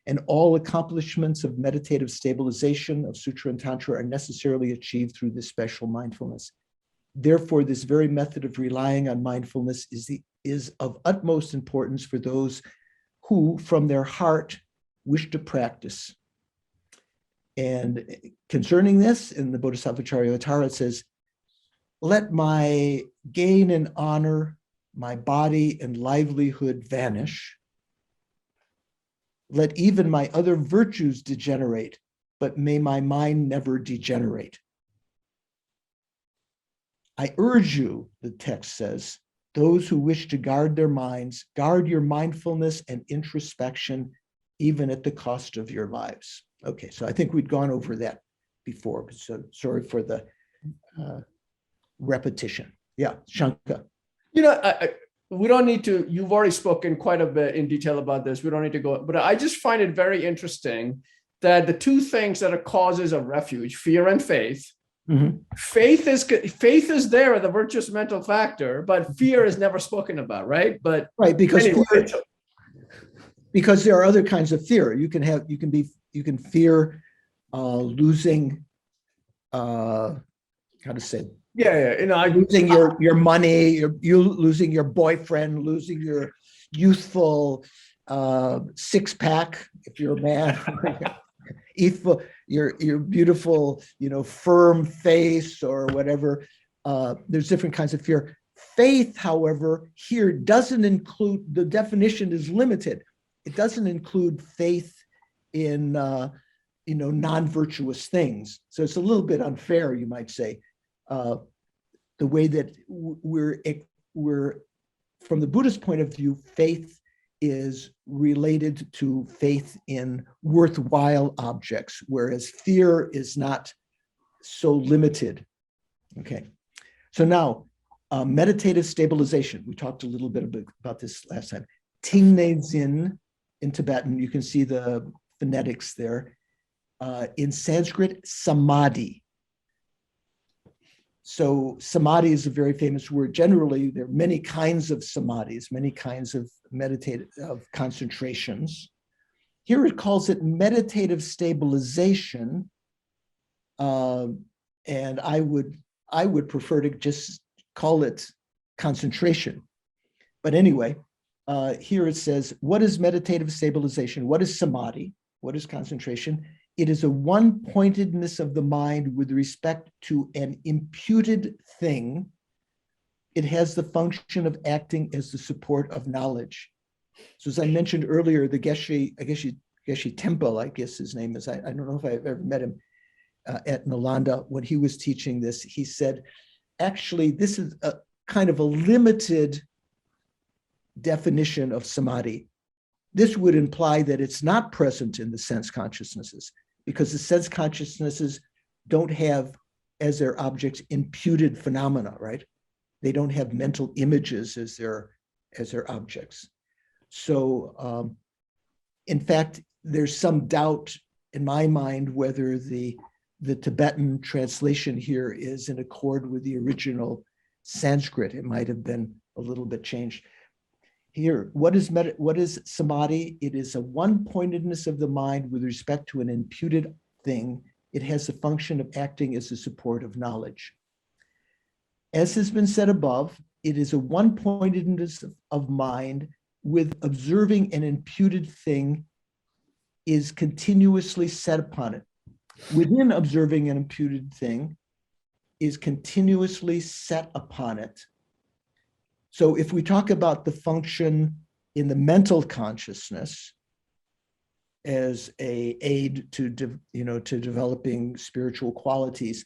And all accomplishments of meditative stabilization of Sutra and Tantra are necessarily achieved through this special mindfulness. Therefore, this very method of relying on mindfulness is of utmost importance for those who, from their heart, wish to practice. And concerning this, in the Bodhisattva Charyottara, it says, let my gain and honor, my body and livelihood vanish. Let even my other virtues degenerate, but may my mind never degenerate. I urge you, the text says, those who wish to guard their minds, guard your mindfulness and introspection, even at the cost of your lives. Okay, so I think we'd gone over that before, so sorry for the repetition. Yeah, Shankar. You know, we don't need to, you've already spoken quite a bit in detail about this. We don't need to go, but I just find it very interesting that the two things that are causes of refuge, fear and faith, faith is there as a virtuous mental factor, but fear is never spoken about, right? But right, because anyway, because there are other kinds of fear. You can fear losing, how to say, you know, losing your money, you losing your boyfriend, losing your youthful six-pack if you're a man, your beautiful, firm face or whatever. There's different kinds of fear. Faith, however, here doesn't include, the definition is limited. It doesn't include faith in non-virtuous things. So it's a little bit unfair, you might say. The way that we're from the Buddhist point of view, faith is related to faith in worthwhile objects, whereas fear is not so limited. Okay, so now meditative stabilization. We talked a little bit about this last time. Tingne Zin in Tibetan, you can see the phonetics there. In Sanskrit, Samadhi. So Samadhi is a very famous word. Generally, there are many kinds of samadhis, many kinds of meditative concentrations. Here it calls it meditative stabilization, and I would prefer to just call it concentration. But anyway, here it says, what is meditative stabilization? What is samadhi? What is concentration? It is a one-pointedness of the mind with respect to an imputed thing. It has the function of acting as the support of knowledge. So as I mentioned earlier, the Geshe, I guess you'd Geshe Temple, I guess his name is. I don't know if I've ever met him at Nalanda. When he was teaching this, he said, actually, this is a kind of a limited definition of samadhi. This would imply that it's not present in the sense consciousnesses, because the sense consciousnesses don't have as their objects imputed phenomena, right? They don't have mental images as their objects. So in fact, there's some doubt in my mind whether the Tibetan translation here is in accord with the original Sanskrit. It might have been a little bit changed. Here, what is samadhi? It is a one-pointedness of the mind with respect to an imputed thing. It has the function of acting as a support of knowledge. As has been said above, it is a one-pointedness of mind with observing an imputed thing is continuously set upon it. Within observing an imputed thing is continuously set upon it. So if we talk about the function in the mental consciousness as a aid to developing spiritual qualities,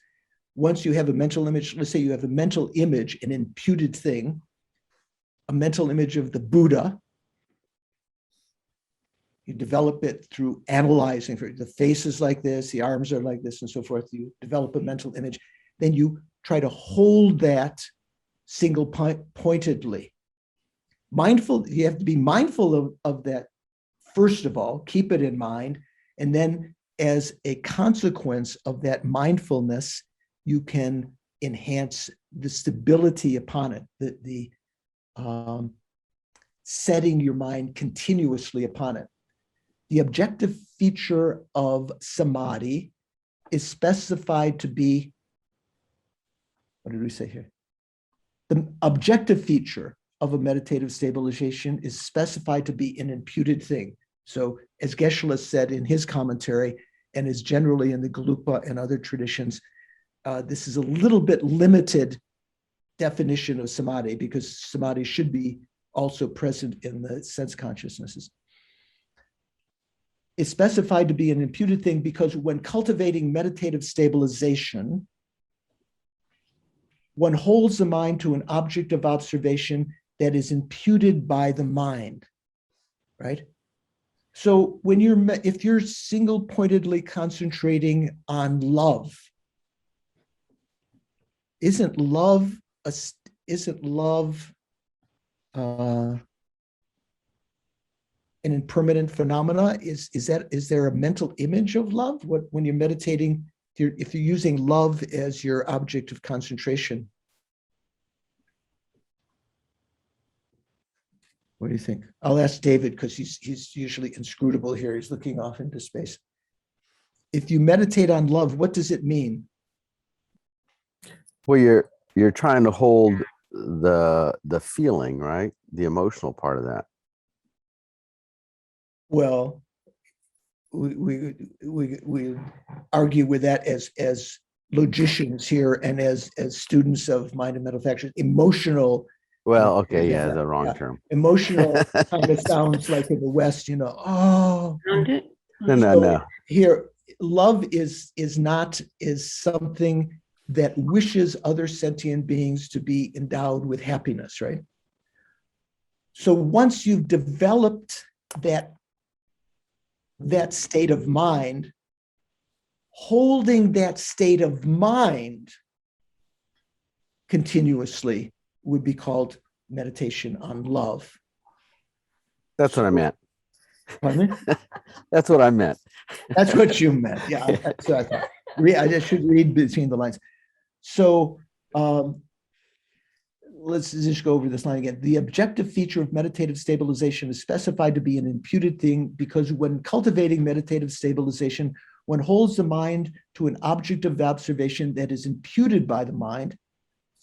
once you have a mental image, let's say you have a mental image, an imputed thing, a mental image of the Buddha, you develop it through analyzing, the face is like this, the arms are like this, and so forth. You develop a mental image. Then you try to hold that single pointedly. You have to be mindful of that, first of all, keep it in mind. And then as a consequence of that mindfulness, you can enhance the stability upon it, the setting your mind continuously upon it. The objective feature of samadhi is specified to be, what did we say here? The objective feature of a meditative stabilization is specified to be an imputed thing. So as Geshe said in his commentary, and is generally in the Gelugpa and other traditions, this is a little bit limited definition of samadhi, because samadhi should be also present in the sense consciousnesses. It's specified to be an imputed thing because when cultivating meditative stabilization, one holds the mind to an object of observation that is imputed by the mind, right? So when if you're single-pointedly concentrating on love, isn't love an impermanent phenomena? Is there a mental image of love? When you're meditating, if you're using love as your object of concentration? What do you think? I'll ask David, because he's usually inscrutable here. He's looking off into space. If you meditate on love, what does it mean? Well, you're trying to hold the feeling, right? The emotional part of that. Well, we argue with that as logicians here and as students of mind and mental factors. Emotional. Well, okay, yeah, the wrong term. Emotional kind of sounds like in the West, oh. No. Here, love is something that wishes other sentient beings to be endowed with happiness, right? So once you've developed that state of mind, holding that state of mind continuously would be called meditation on love. That's what I meant. Pardon me? That's what I meant. That's what you meant. Yeah, that's what I thought. I just should read between the lines. So let's just go over this line again. The objective feature of meditative stabilization is specified to be an imputed thing because when cultivating meditative stabilization, one holds the mind to an object of observation that is imputed by the mind.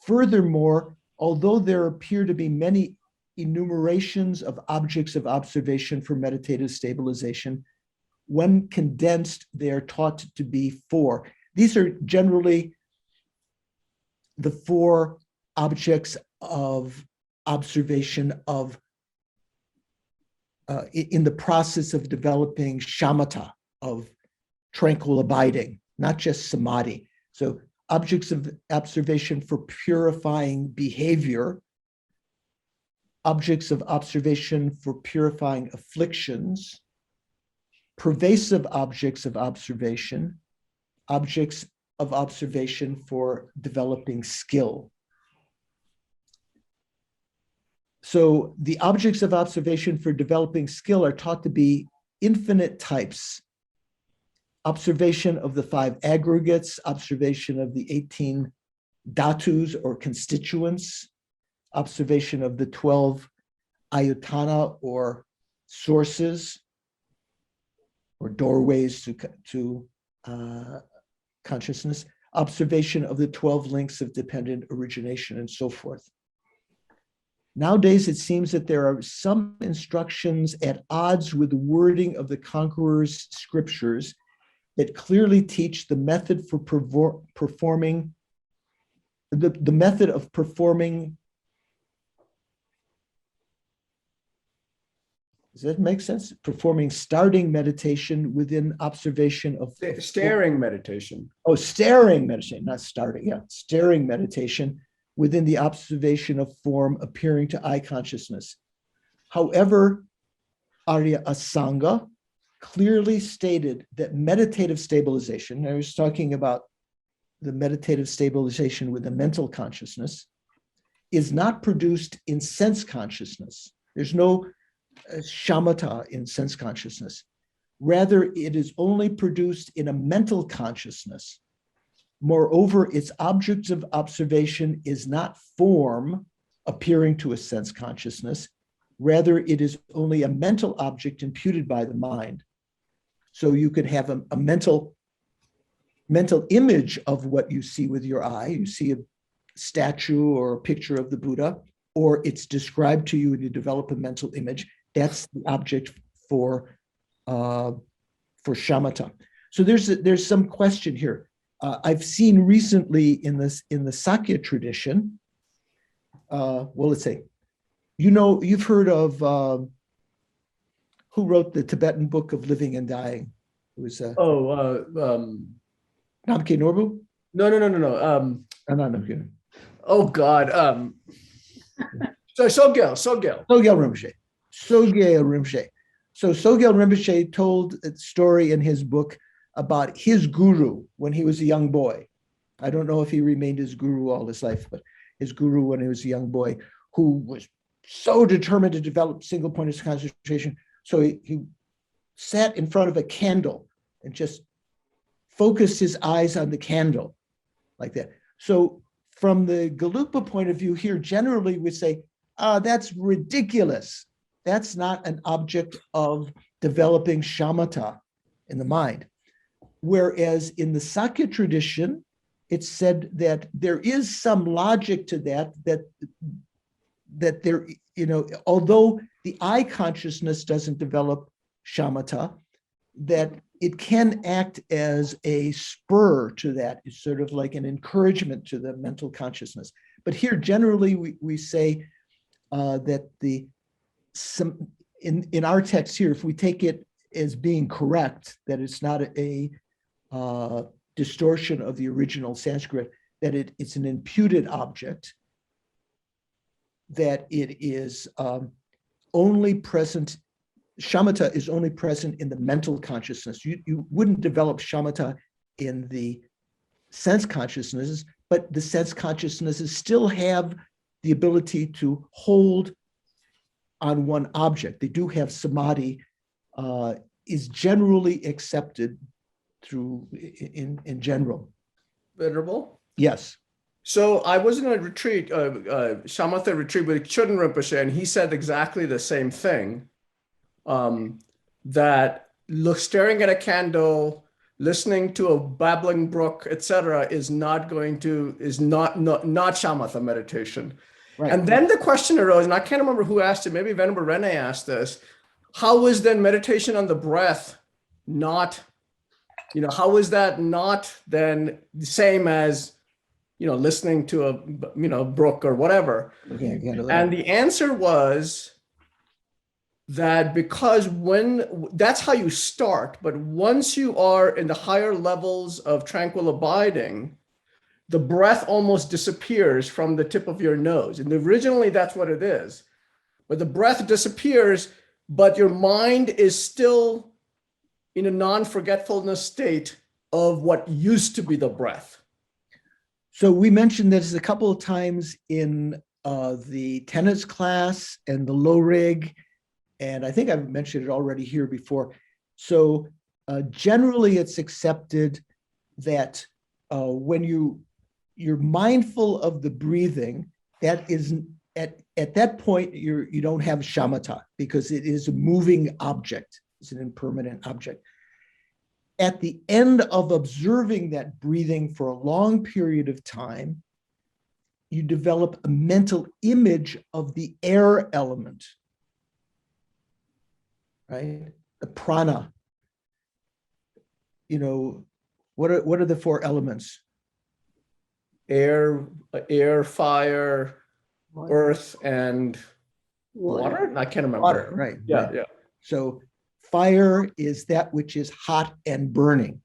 Furthermore, although there appear to be many enumerations of objects of observation for meditative stabilization, when condensed, they are taught to be 4. These are generally the 4 objects of observation of in the process of developing shamatha, of tranquil abiding, not just samadhi. So objects of observation for purifying behavior, objects of observation for purifying afflictions, pervasive objects of observation, objects of observation for developing skill. So the objects of observation for developing skill are taught to be infinite types. Observation of the 5 aggregates, observation of the 18 dhatus or constituents, observation of the 12 ayatana or sources or doorways to consciousness, observation of the 12 links of dependent origination, and so forth. Nowadays, it seems that there are some instructions at odds with the wording of the Conqueror's scriptures that clearly teach the method for performing, the method of performing. Does that make sense? Performing starting meditation within observation of Staring meditation. Oh, staring meditation, not starting. Yeah, staring meditation within the observation of form appearing to eye consciousness. However, Arya Asanga clearly stated that meditative stabilization, I was talking about the meditative stabilization with the mental consciousness, is not produced in sense consciousness. There's no shamatha in sense consciousness. Rather, it is only produced in a mental consciousness. Moreover, its objects of observation is not form appearing to a sense consciousness. Rather, it is only a mental object imputed by the mind. So you could have a mental image of what you see with your eye. You see a statue or a picture of the Buddha, or it's described to you and you develop a mental image. That's the object for shamatha. So there's some question here. I've seen recently in the Sakya tradition. Well, let's say, you've heard of who wrote the Tibetan book of living and dying? It was Namkhe Norbu. No. I'm not Namkhe. Oh God. So Sogyal Rinpoche. Sogyal Rinpoche. So Sogyal Rinpoche told a story in his book about his guru when he was a young boy. I don't know if he remained his guru all his life, but his guru when he was a young boy, who was so determined to develop single point of concentration. So he sat in front of a candle and just focused his eyes on the candle like that. So from the Galupa point of view here, generally we say, that's ridiculous. That's not an object of developing shamatha in the mind. Whereas in the Sakya tradition, it's said that there is some logic to that there, although the eye consciousness doesn't develop shamatha, that it can act as a spur to that. It's sort of like an encouragement to the mental consciousness. But here, generally, we say that in our text here, if we take it as being correct, that it's not a distortion of the original Sanskrit, that it's an imputed object, that it is only present, shamatha is only present in the mental consciousness. You wouldn't develop shamatha in the sense consciousnesses, but the sense consciousnesses still have the ability to hold on one object. They do have samadhi, is generally accepted through in general. Venerable. Yes. So I was in a retreat, Shamatha retreat with Churinoff Rinpoche, and he said exactly the same thing. That staring at a candle, listening to a babbling brook, etc., is not shamatha meditation. Right. And then the question arose, and I can't remember who asked it. Maybe Venerable Rene asked this. How is then meditation on the breath not? How is that not then the same as listening to a brook or whatever? Okay, And the answer was that because that's how you start, but once you are in the higher levels of tranquil abiding, the breath almost disappears from the tip of your nose. And originally that's what it is. But the breath disappears, but your mind is still in a non-forgetfulness state of what used to be the breath. So we mentioned this a couple of times in the tennis class and the low rig, and I think I've mentioned it already here before. So generally it's accepted that when you're mindful of the breathing, that is at that point you don't have shamatha because it is a moving object. It's an impermanent object. At the end of observing that breathing for a long period of time, you develop a mental image of the air element, right? The prana. You know, what are the four elements? Air, fire, earth, and water? I can't remember. Water, right? Yeah, right. yeah. So fire is that which is hot and burning.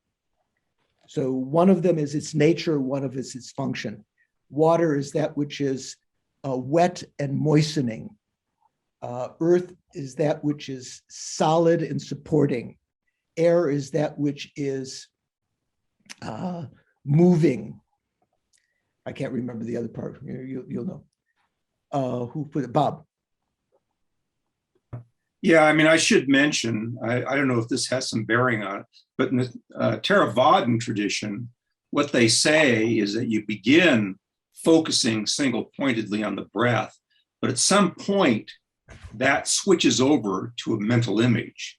So one of them is its nature, one of its function. Water is that which is wet and moistening. Earth is that which is solid and supporting. Air is that which is moving. I can't remember the other part. You'll know. Who put it? Bob. Yeah, I mean, I should mention, I don't know if this has some bearing on it, but in the Theravadan tradition, what they say is that you begin focusing single-pointedly on the breath, but at some point that switches over to a mental image,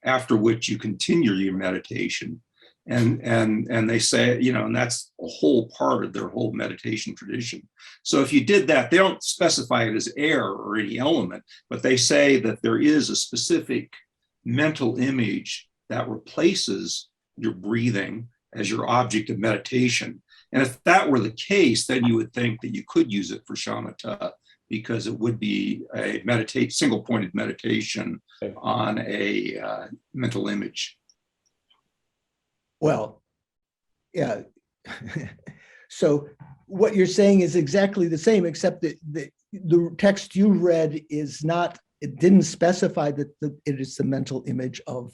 after which you continue your meditation. And they say, you know, and that's a whole part of their whole meditation tradition. So if you did that, they don't specify it as air or any element, but they say that there is a specific mental image that replaces your breathing as your object of meditation. And if that were the case, then you would think that you could use it for shamatha, because it would be a single-pointed meditation on a mental image. Well, yeah. So what you're saying is exactly the same, except that the text you read is not, it didn't specify that it is the mental image of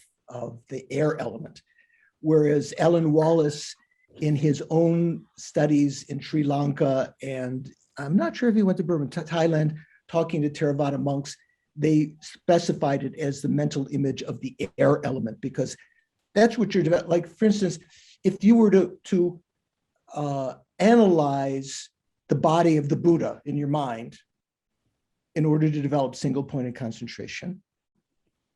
the air element. Whereas Alan Wallace, in his own studies in Sri Lanka, and I'm not sure if he went to Burma, Thailand, talking to Theravada monks, they specified it as the mental image of the air element, because that's what you're developing. Like, for instance, if you were to analyze the body of the Buddha in your mind in order to develop single-pointed concentration,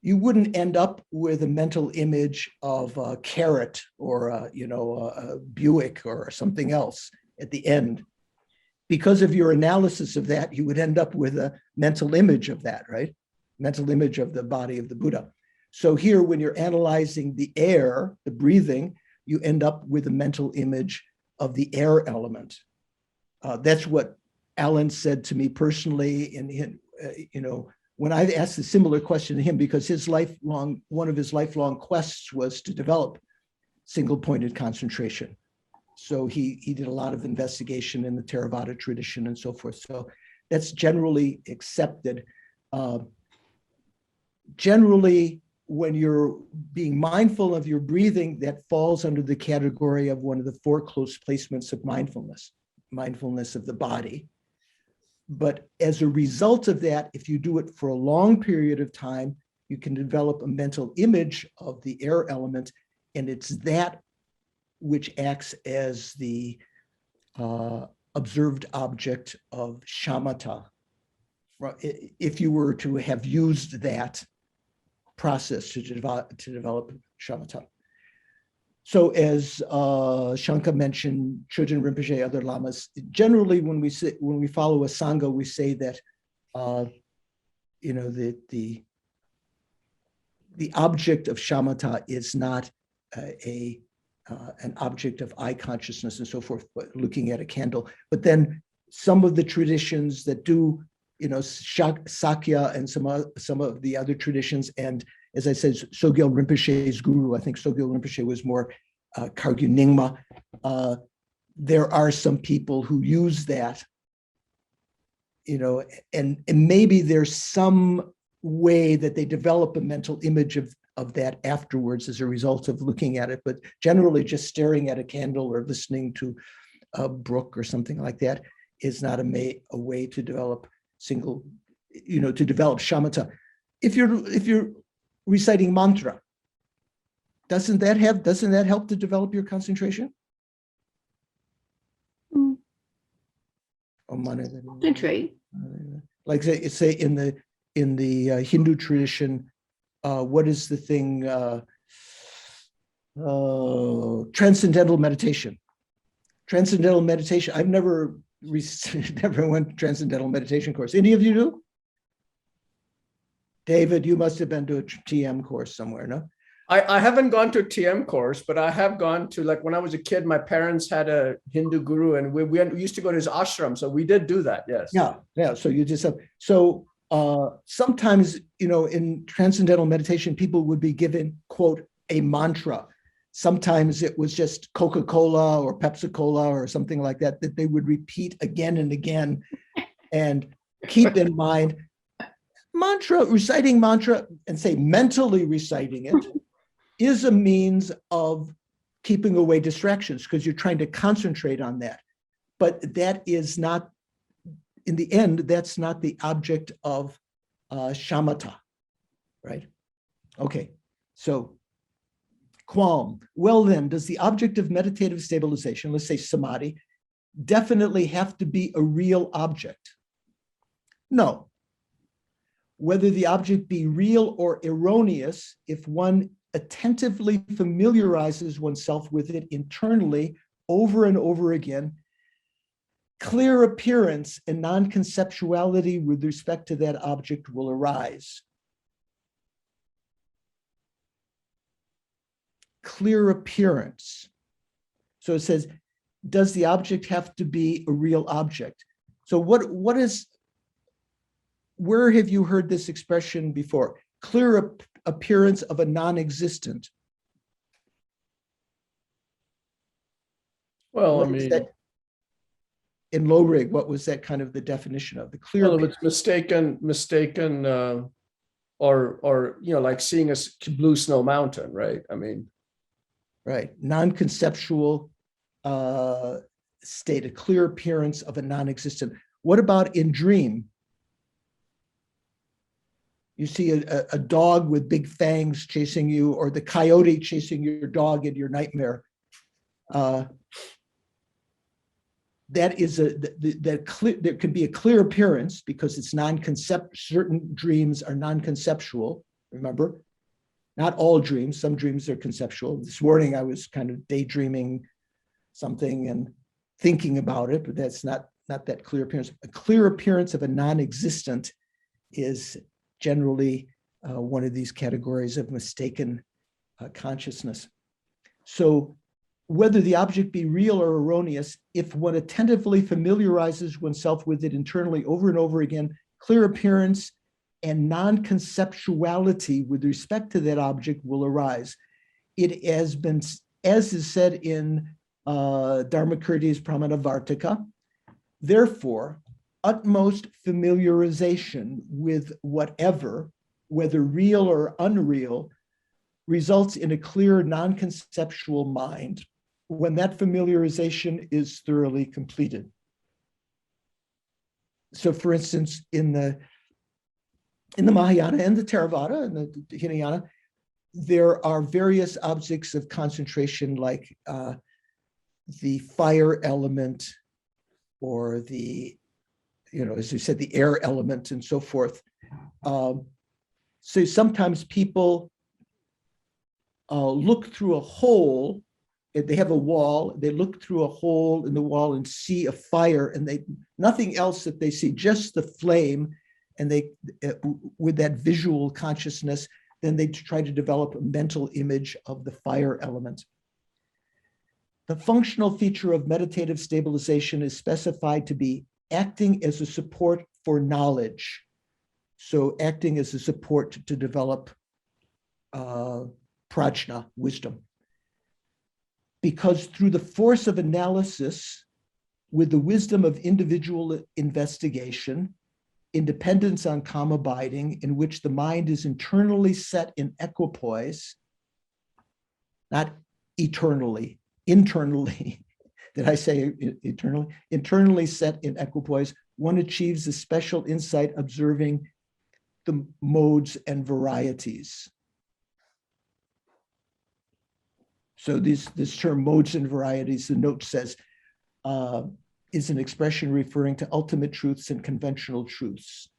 you wouldn't end up with a mental image of a carrot or a Buick or something else at the end. Because of your analysis of that, you would end up with a mental image of that, right? Mental image of the body of the Buddha. So here, when you're analyzing the air, the breathing, you end up with a mental image of the air element. That's what Alan said to me personally, and when I asked a similar question to him, because one of his lifelong quests was to develop single-pointed concentration. So he did a lot of investigation in the Theravada tradition and so forth. So that's generally accepted. Generally, when you're being mindful of your breathing, that falls under the category of one of the four close placements of mindfulness of the body. But as a result of that, if you do it for a long period of time, you can develop a mental image of the air element, and it's that which acts as the observed object of shamatha, if you were to have used that process to develop shamatha. So as Shankar mentioned, Chögyam Rinpoche, other lamas, generally when we follow a sangha, we say that the object of shamatha is not an object of eye consciousness and so forth, but looking at a candle. But then some of the traditions that do Sakya and some of the other traditions. And as I said, Sogyal Rinpoche's guru, I think Sogyal Rinpoche was more Kargyu Nyingma. There are some people who use that, and maybe there's some way that they develop a mental image of that afterwards as a result of looking at it. But generally, just staring at a candle or listening to a brook or something like that is not a way to develop to develop shamatha. If you're reciting mantra, doesn't that help to develop your concentration? Concentrate. Like say in the Hindu tradition, what is the thing? Transcendental meditation. Transcendental meditation. I've never went to transcendental meditation course. Any of you do? David, you must have been to a TM course somewhere, no? I haven't gone to a TM course, but I have gone to, like, when I was a kid, my parents had a Hindu guru, and we used to go to his ashram, so we did do that. Yes. Yeah. So you just have sometimes in transcendental meditation, people would be given, quote, a mantra. Sometimes it was just Coca-Cola or Pepsi-Cola or something like that they would repeat again and again. And keep in mind, reciting mantra, and say mentally reciting it is a means of keeping away distractions because you're trying to concentrate on that. But that is not, in the end, that's not the object of shamatha, right? Okay, so qualm. Well then, does the object of meditative stabilization, let's say samadhi, definitely have to be a real object? No. Whether the object be real or erroneous, if one attentively familiarizes oneself with it internally over and over again, clear appearance and non-conceptuality with respect to that object will arise. Clear appearance. So it says, does the object have to be a real object? So where have you heard this expression before? Clear appearance of a non-existent. Well, What is that? In low rig, what was that kind of the definition of the clear? Well, it's mistaken, or like seeing a blue snow mountain, right? I mean, right, non-conceptual state, a clear appearance of a non-existent. What about in dream? You see a dog with big fangs chasing you, or the coyote chasing your dog in your nightmare. That is there could be a clear appearance because it's certain dreams are non-conceptual, remember? Not all dreams, some dreams are conceptual. This morning I was kind of daydreaming something and thinking about it, but that's not that clear appearance. A clear appearance of a non-existent is generally one of these categories of mistaken consciousness. So whether the object be real or erroneous, if one attentively familiarizes oneself with it internally over and over again, clear appearance and non-conceptuality with respect to that object will arise. It has been, as is said in Dharmakirti's Pramanavartika, therefore, utmost familiarization with whatever, whether real or unreal, results in a clear non-conceptual mind when that familiarization is thoroughly completed. So for instance, in the Mahayana and the Theravada and the Hinayana, there are various objects of concentration like the fire element or the, as you said, the air element and so forth. So sometimes people look through a hole. If they have a wall, they look through a hole in the wall and see a fire, and nothing else that they see, just the flame, and they with that visual consciousness, then they try to develop a mental image of the fire element. The functional feature of meditative stabilization is specified to be acting as a support for knowledge. So acting as a support to develop prajna, wisdom. Because through the force of analysis, with the wisdom of individual investigation, independence on calm abiding, in which the mind is internally set in equipoise, not eternally, internally. Did I say eternally? Internally set in equipoise, one achieves a special insight observing the modes and varieties. So this term modes and varieties, the note says, is an expression referring to ultimate truths and conventional truths.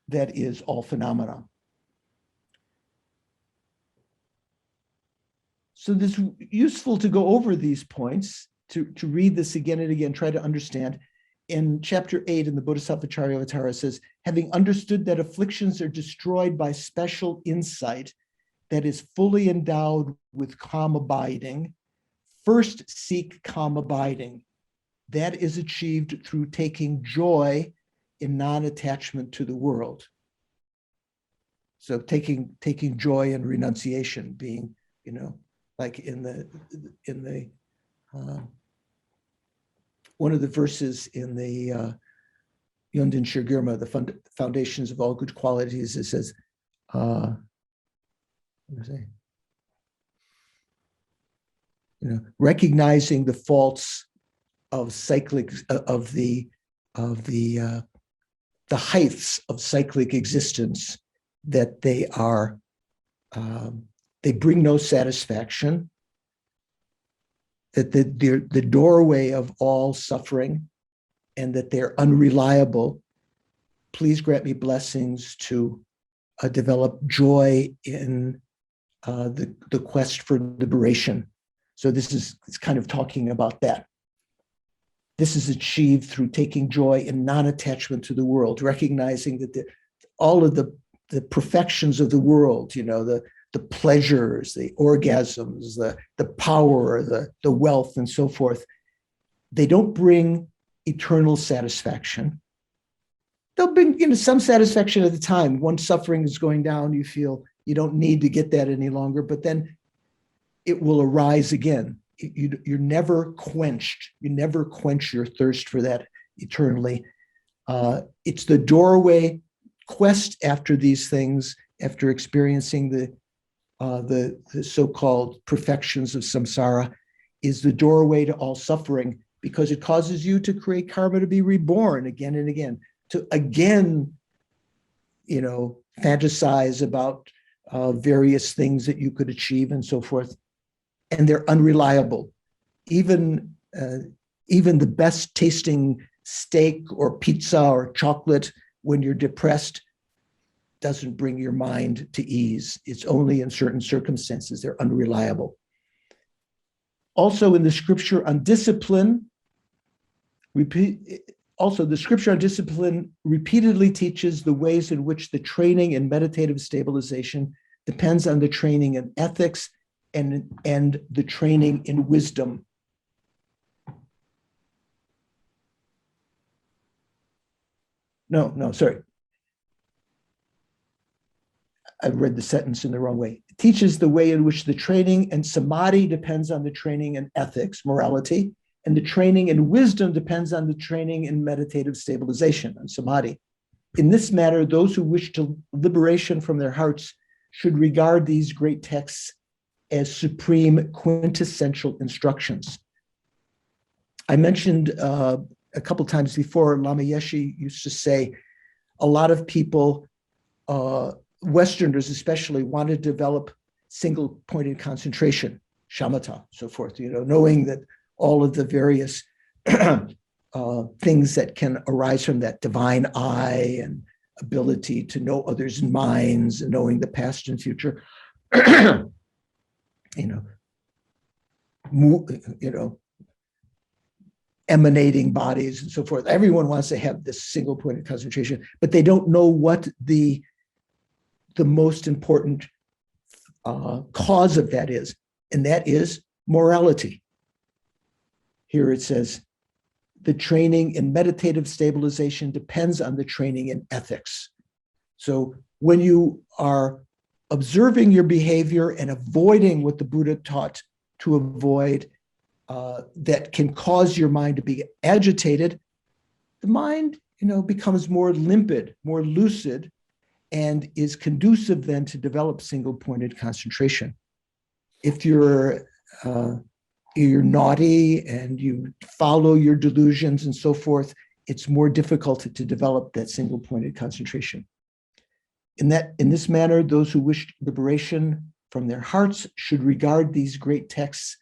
That is all phenomena. So it's useful to go over these points, to read this again and again, try to understand. In chapter 8 in the Bodhisattva Charyavatara says, having understood that afflictions are destroyed by special insight that is fully endowed with calm abiding, first seek calm abiding. That is achieved through taking joy in non-attachment to the world. So taking joy in renunciation, being, like in the one of the verses in the Yondin Shirgirma, the foundations of all good qualities, it says, recognizing the faults of cyclic of the heights of cyclic existence, that they are they bring no satisfaction, that they're the doorway of all suffering, and that they're unreliable. Please grant me blessings to develop joy in the quest for liberation. So it's kind of talking about that. This is achieved through taking joy in non-attachment to the world, recognizing that all of the perfections of the world, the pleasures, the orgasms, the power, the wealth, and so forth, they don't bring eternal satisfaction. They'll bring some satisfaction at the time. Once suffering is going down, you feel you don't need to get that any longer, but then it will arise again. You're never quenched. You never quench your thirst for that eternally. It's the doorway. Quest after these things, after experiencing the so-called perfections of samsara, is the doorway to all suffering, because it causes you to create karma to be reborn again and again, to again, fantasize about various things that you could achieve and so forth. And they're unreliable. Even the best tasting steak or pizza or chocolate, when you're depressed, doesn't bring your mind to ease. It's only in certain circumstances. They're unreliable. Also in the scripture on discipline, the scripture on discipline repeatedly teaches the ways in which the training in meditative stabilization depends on the training in ethics and the training in wisdom. No, sorry. I read the sentence in the wrong way. It teaches the way in which the training in samadhi depends on the training in ethics, morality, and the training in wisdom depends on the training in meditative stabilization and samadhi. In this matter, those who wish to liberation from their hearts should regard these great texts as supreme quintessential instructions. I mentioned a couple times before, Lama Yeshe used to say, a lot of people, Westerners especially, want to develop single-pointed concentration, shamatha, so forth, knowing that all of the various things that can arise from that divine eye and ability to know others' minds and knowing the past and future, emanating bodies and so forth. Everyone wants to have this single point of concentration, but they don't know what the most important cause of that is, and that is morality. Here it says, the training in meditative stabilization depends on the training in ethics. So when you are observing your behavior and avoiding what the Buddha taught to avoid, that can cause your mind to be agitated, the mind, becomes more limpid, more lucid, and is conducive then to develop single-pointed concentration. If you're naughty and you follow your delusions and so forth, it's more difficult to develop that single-pointed concentration. In this manner, those who wish liberation from their hearts should regard these great texts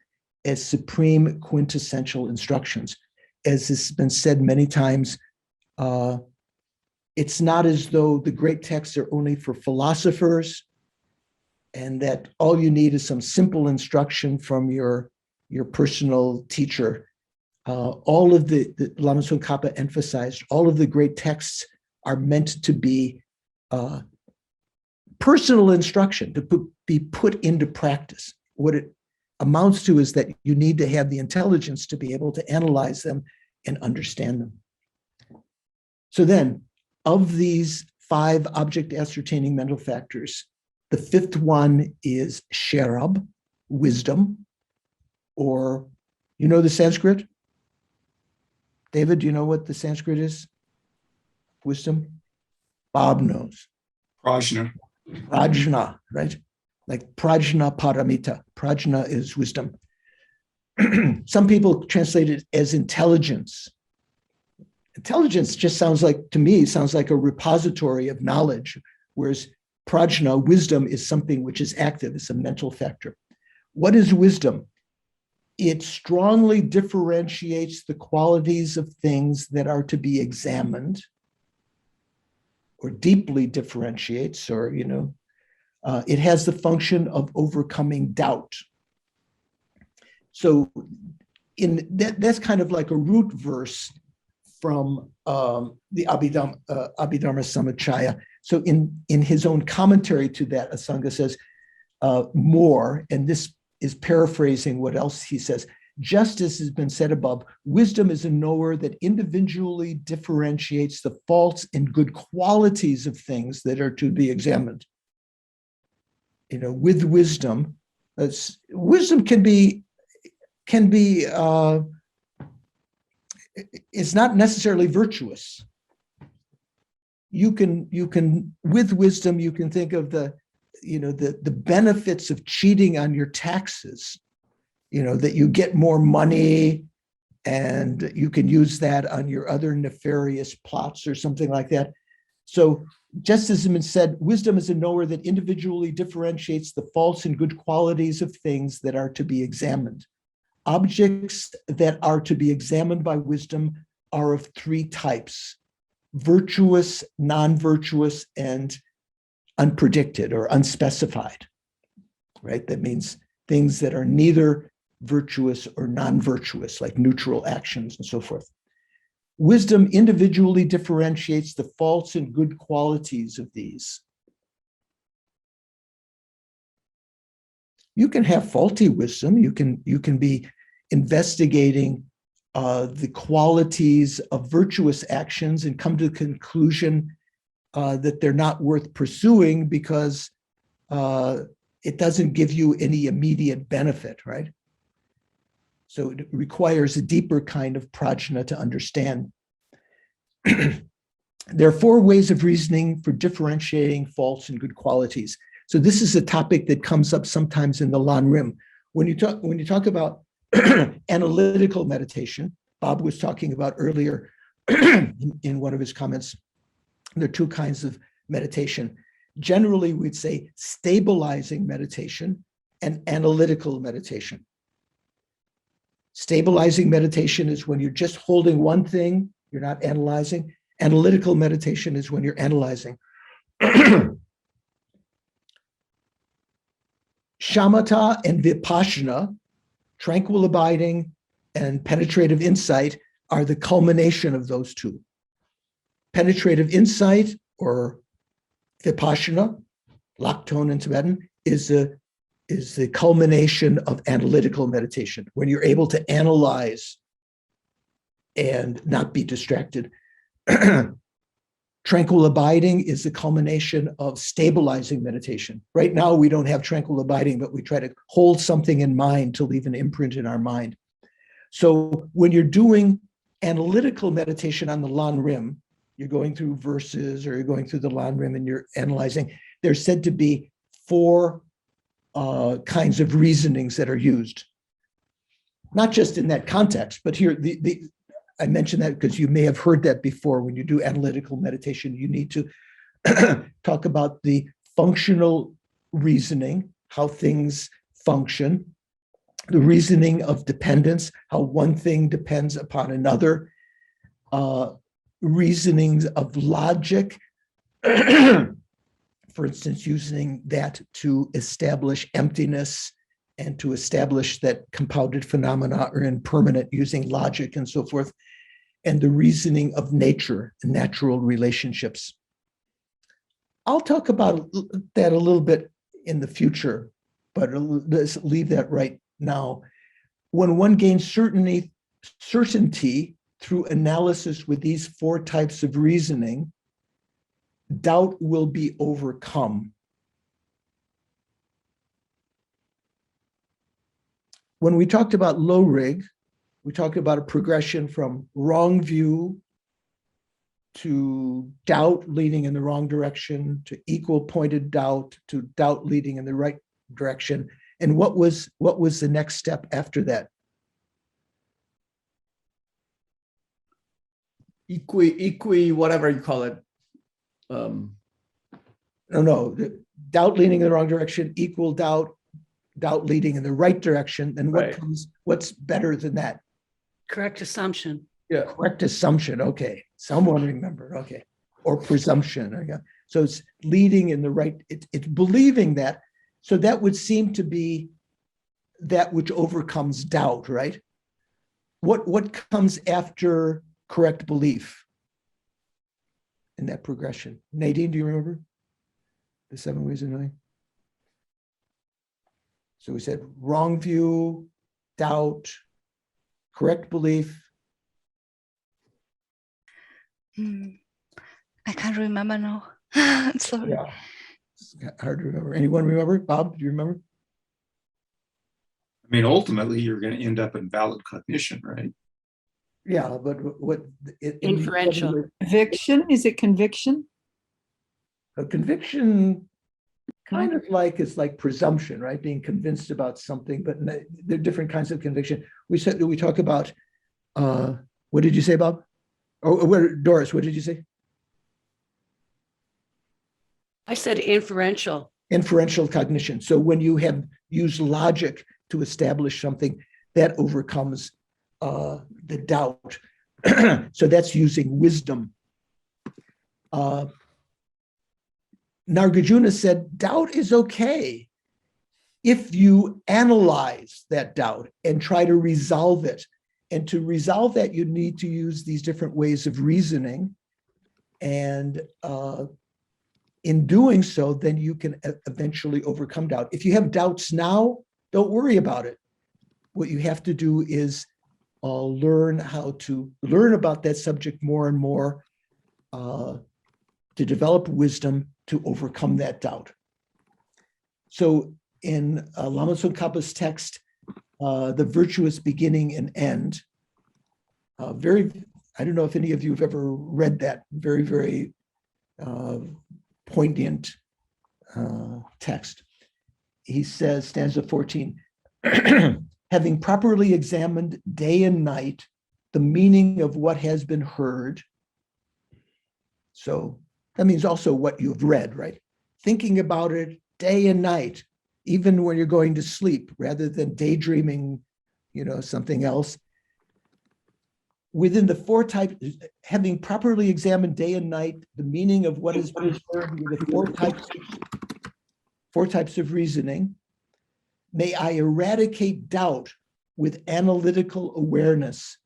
as supreme quintessential instructions. As has been said many times, it's not as though the great texts are only for philosophers and that all you need is some simple instruction from your personal teacher. All of the Lama Tsongkhapa emphasized, all of the great texts are meant to be personal instruction, to be put into practice. What it amounts to is that you need to have the intelligence to be able to analyze them and understand them. So then, of these 5 object ascertaining mental factors, the 5th one is sharab, wisdom, or, the Sanskrit? David, do you know what the Sanskrit is? Wisdom? Bob knows. Prajna. Prajna, right? Like prajna paramita. Prajna is wisdom. Some people translate it as intelligence. Intelligence just sounds like a repository of knowledge, whereas prajna, wisdom, is something which is active. It's a mental factor. What is wisdom? It strongly differentiates the qualities of things that are to be examined, or deeply differentiates, or, it has the function of overcoming doubt. So that's kind of like a root verse from the Abhidharma Samachaya. So in his own commentary to that, Asanga says more, and this is paraphrasing what else he says. Just as has been said above, wisdom is a knower that individually differentiates the faults and good qualities of things that are to be examined. With wisdom, wisdom can be it's not necessarily virtuous. You can with wisdom, you can think of the benefits of cheating on your taxes, that you get more money and you can use that on your other nefarious plots or something like that. So just as has been said, wisdom is a knower that individually differentiates the faults and good qualities of things that are to be examined. Objects that are to be examined by wisdom are of 3 types: virtuous, non-virtuous, and unpredicted or unspecified, right? That means things that are neither virtuous or non-virtuous, like neutral actions and so forth. Wisdom individually differentiates the faults and good qualities of these. You can have faulty wisdom. You can be investigating the qualities of virtuous actions and come to the conclusion that they're not worth pursuing because it doesn't give you any immediate benefit, right? So it requires a deeper kind of prajna to understand. There are 4 ways of reasoning for differentiating faults and good qualities. So this is a topic that comes up sometimes in the Lan Rim. When you talk about analytical meditation, Bob was talking about earlier in one of his comments, there are 2 kinds of meditation. Generally, we'd say stabilizing meditation and analytical meditation. Stabilizing meditation is when you're just holding one thing, you're not analyzing. Analytical meditation is when you're analyzing. Shamatha and vipassana, tranquil abiding and penetrative insight, are the culmination of those 2. Penetrative insight, or vipassana, Lakton in Tibetan, is the culmination of analytical meditation, when you're able to analyze and not be distracted. Tranquil abiding is the culmination of stabilizing meditation. Right now, we don't have tranquil abiding, but we try to hold something in mind to leave an imprint in our mind. So when you're doing analytical meditation on the Lan Rim, you're going through verses or you're going through the Lan Rim and you're analyzing, there's said to be 4 kinds of reasonings that are used. Not just in that context, but here, I mentioned that because you may have heard that before. When you do analytical meditation, you need to talk about the functional reasoning, how things function, the reasoning of dependence, how one thing depends upon another, reasonings of logic, for instance, using that to establish emptiness and to establish that compounded phenomena are impermanent using logic and so forth, and the reasoning of nature and natural relationships. I'll talk about that a little bit in the future, but let's leave that right now. When one gains certainty through analysis with these 4 types of reasoning, doubt will be overcome. When we talked about low rig, we talked about a progression from wrong view to doubt leading in the wrong direction, to equal pointed doubt, to doubt leading in the right direction. And what was the next step after that? Whatever you call it. No, doubt leading in the wrong direction, equal doubt, doubt leading in the right direction. And what Right. what's better than that? Correct assumption. Yeah. Correct assumption. Okay. Someone remember. Okay. Or presumption. Okay. So it's leading in the right, it's believing that. So that would seem to be that which overcomes doubt, right? What comes after correct belief in that progression? Nadine, do you remember the 7 ways of knowing? So we said wrong view, doubt, correct belief. I can't remember now. Sorry. Yeah, it's hard to remember. Anyone remember? Bob, do you remember? I mean, ultimately, you're going to end up in valid cognition, right? Yeah, but what Inferential. Conviction? Is it conviction? a conviction kind of like is like presumption, right? Being convinced about something, but there are different kinds of conviction. We talk about what did you say, Bob? Or Doris, what did you say? I said inferential. Inferential cognition. So when you have used logic to establish something, that overcomes the doubt. So that's using wisdom. Nagarjuna said, doubt is okay if you analyze that doubt and try to resolve it. And to resolve that, you need to use these different ways of reasoning. And in doing so, then you can eventually overcome doubt. If you have doubts now, don't worry about it. What you have to do is learn how to learn about that subject more and more, to develop wisdom to overcome that doubt. So in Lama Tsongkhapa's text, the virtuous beginning and end, I don't know if any of you have ever read that, very, very poignant text. He says, stanza 14, having properly examined day and night the meaning of what has been heard. So that means also what you've read, right? Thinking about it day and night, even when you're going to sleep, rather than daydreaming, something else. Within the 4 types, having properly examined day and night the meaning of what has been heard with the 4 types of reasoning, may I eradicate doubt with analytical awareness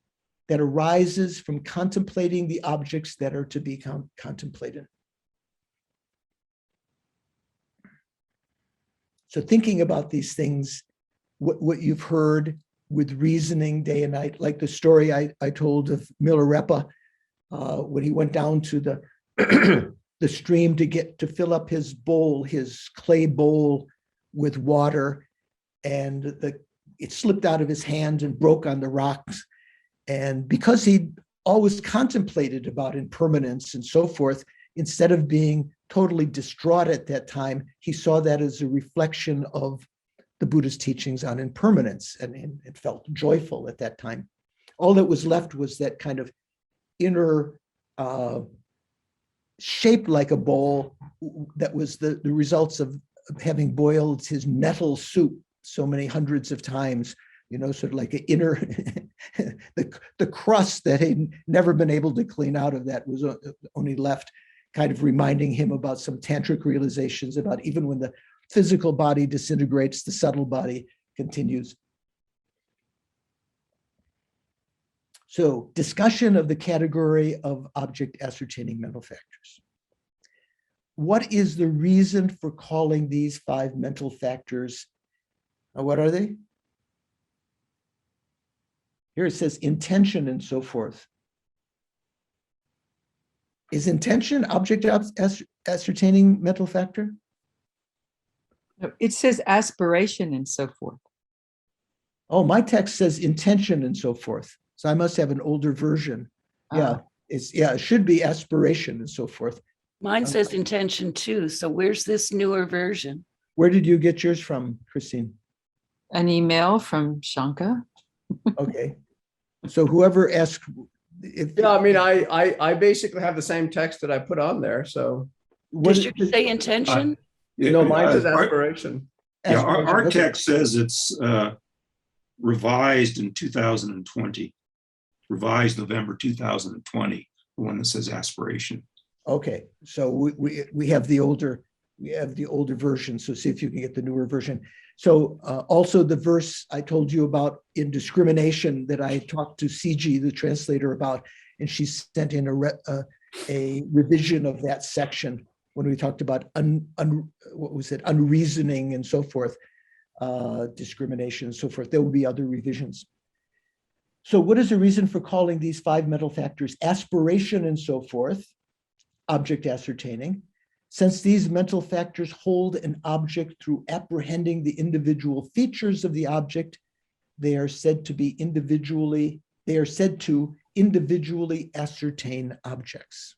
that arises from contemplating the objects that are to be contemplated. So thinking about these things, what you've heard, with reasoning day and night, like the story I told of Milarepa when he went down to the the stream to fill up his bowl, his clay bowl, with water, and it slipped out of his hand and broke on the rocks. And because he always contemplated about impermanence and so forth, instead of being totally distraught at that time, he saw that as a reflection of the Buddhist teachings on impermanence, and it felt joyful at that time. All that was left was that kind of inner, shaped like a bowl, that was the results of having boiled his nettle soup so many hundreds of times, sort of like an inner, the crust that he'd never been able to clean out of that was only left, kind of reminding him about some tantric realizations about even when the physical body disintegrates, the subtle body continues. So, discussion of the category of object ascertaining mental factors. What is the reason for calling these 5 mental factors? What are they? Here it says intention and so forth. Is intention object ascertaining mental factor? No, it says aspiration and so forth. Oh, my text says intention and so forth. So I must have an older version. Yeah, it should be aspiration and so forth. Mine says intention too. So where's this newer version? Where did you get yours from, Christine? An email from Shanka. Okay. So whoever asked, Yeah, I mean, I basically have the same text that I put on there. So Did you say intention? no, mine says our- aspiration. Yeah, our okay. text says it's revised in 2020, revised November 2020, the one that says aspiration. Okay, so we have the older version. So see if you can get the newer version. So also the verse I told you about in discrimination that I talked to CG, the translator, about, and she sent in a revision of that section when we talked about unreasoning and so forth, discrimination and so forth. There will be other revisions. So what is the reason for calling these 5 mental factors aspiration and so forth, object ascertaining? Since these mental factors hold an object through apprehending the individual features of the object, they are said to individually ascertain objects.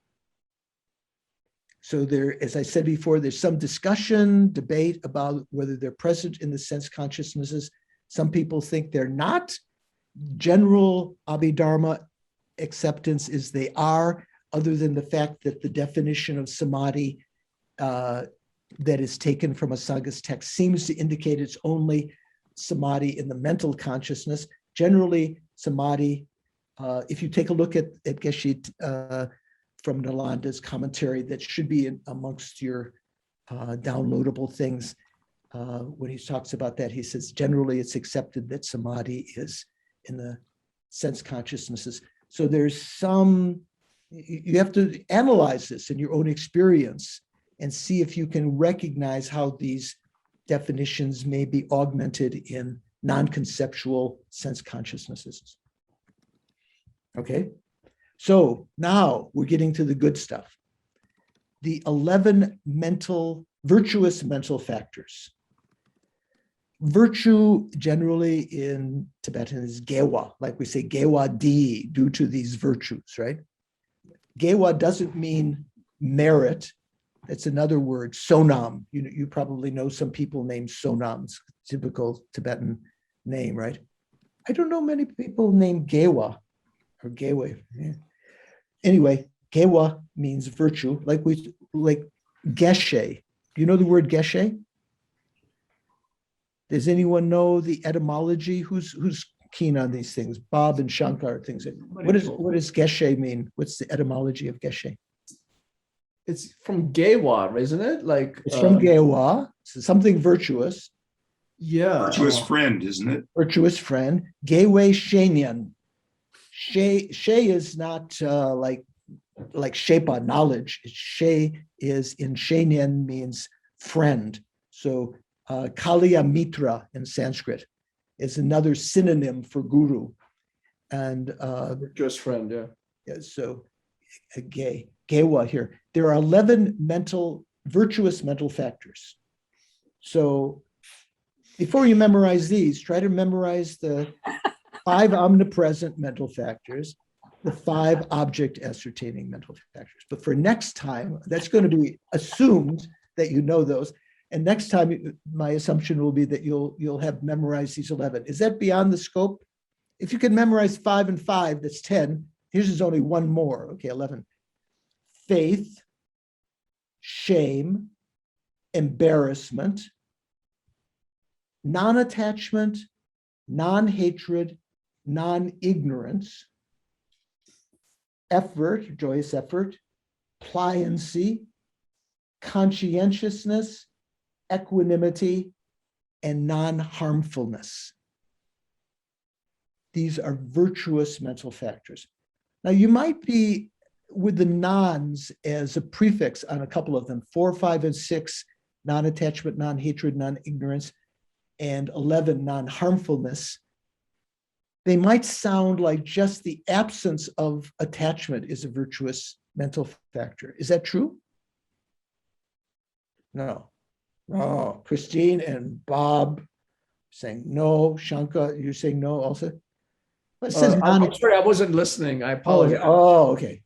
So there, as I said before, there's some discussion, debate about whether they're present in the sense consciousnesses. Some people think they're not. General Abhidharma acceptance is they are, other than the fact that the definition of samadhi that is taken from Asaga's text seems to indicate it's only samadhi in the mental consciousness. Generally, samadhi, if you take a look at Geshe from Nalanda's commentary, that should be amongst your downloadable things. When he talks about that, he says, generally it's accepted that samadhi is in the sense consciousnesses. So there's some, you have to analyze this in your own experience and see if you can recognize how these definitions may be augmented in non-conceptual sense consciousnesses. Okay, so now we're getting to the good stuff. The 11 virtuous mental factors. Virtue generally in Tibetan is gewa, like we say gewa di, due to these virtues, right? Gewa doesn't mean merit. It's another word, sonam. You probably know some people named Sonam. It's a typical Tibetan name, right? I don't know many people named Gewa or Gewe. Yeah. Anyway, Gewa means virtue, like geshe. Do you know the word geshe? Does anyone know the etymology? Who's keen on these things? Bob and Shankar, things. What does geshe mean? What's the etymology of geshe? It's from Gewa, isn't it? Like It's from Gewa, so something virtuous. Yeah. Virtuous friend, isn't it? Virtuous friend. Gewe Shenyan. She is not like Shepa, knowledge. She is in Shenyan means friend. So Kaliya Mitra in Sanskrit. is another synonym for guru. And Virtuous friend, yeah. yeah, so Gewa here. There are 11 virtuous mental factors. So before you memorize these, try to memorize the 5 omnipresent mental factors, the 5 object ascertaining mental factors. But for next time, that's going to be assumed that you know those. And next time, my assumption will be that you'll have memorized these 11. Is that beyond the scope? If you can memorize 5 and 5, that's 10. Here's just only one more. Okay, 11. Faith, shame, embarrassment, non-attachment, non-hatred, non-ignorance, effort, joyous effort, pliancy, conscientiousness, equanimity, and non-harmfulness. These are virtuous mental factors. Now, you might be with the nons as a prefix on a couple of them, 4, 5, and 6, non-attachment, non-hatred, non-ignorance, and 11, non-harmfulness. They might sound like just the absence of attachment is a virtuous mental factor. Is that true? No. Oh, Christine and Bob saying no. Shanka, you're saying no also? But it says I'm sorry, I wasn't listening. I apologize. Oh, okay.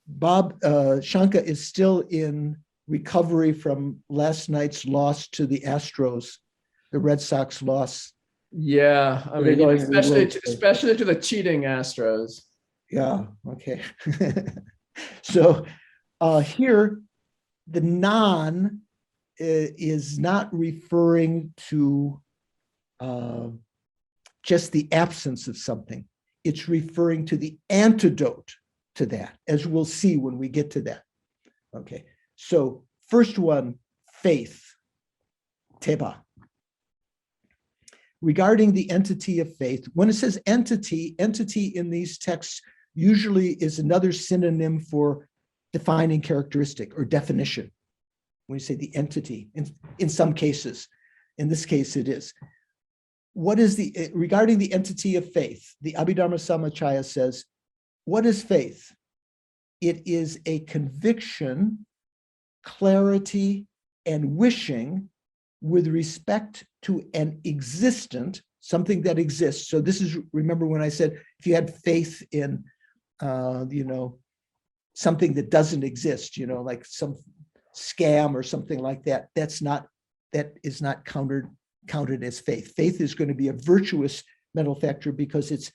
Bob, Shanka is still in recovery from last night's loss to the Astros, the Red Sox loss. Yeah, I mean, especially to the cheating Astros. Yeah, okay. So here, the non is not referring to just the absence of something. It's referring to the antidote to that, as we'll see when we get to that. Okay, so first one, faith, teba. Regarding the entity of faith, when it says entity in these texts usually is another synonym for defining characteristic or definition. When you say the entity, in some cases, in this case it is. What is regarding the entity of faith, the Abhidharma Samachaya says, what is faith? It is a conviction, clarity, and wishing with respect to an existent, something that exists. So this is, remember when I said, if you had faith in, something that doesn't exist, like some scam or something like that, that is not counted as faith. Faith is going to be a virtuous mental factor because it's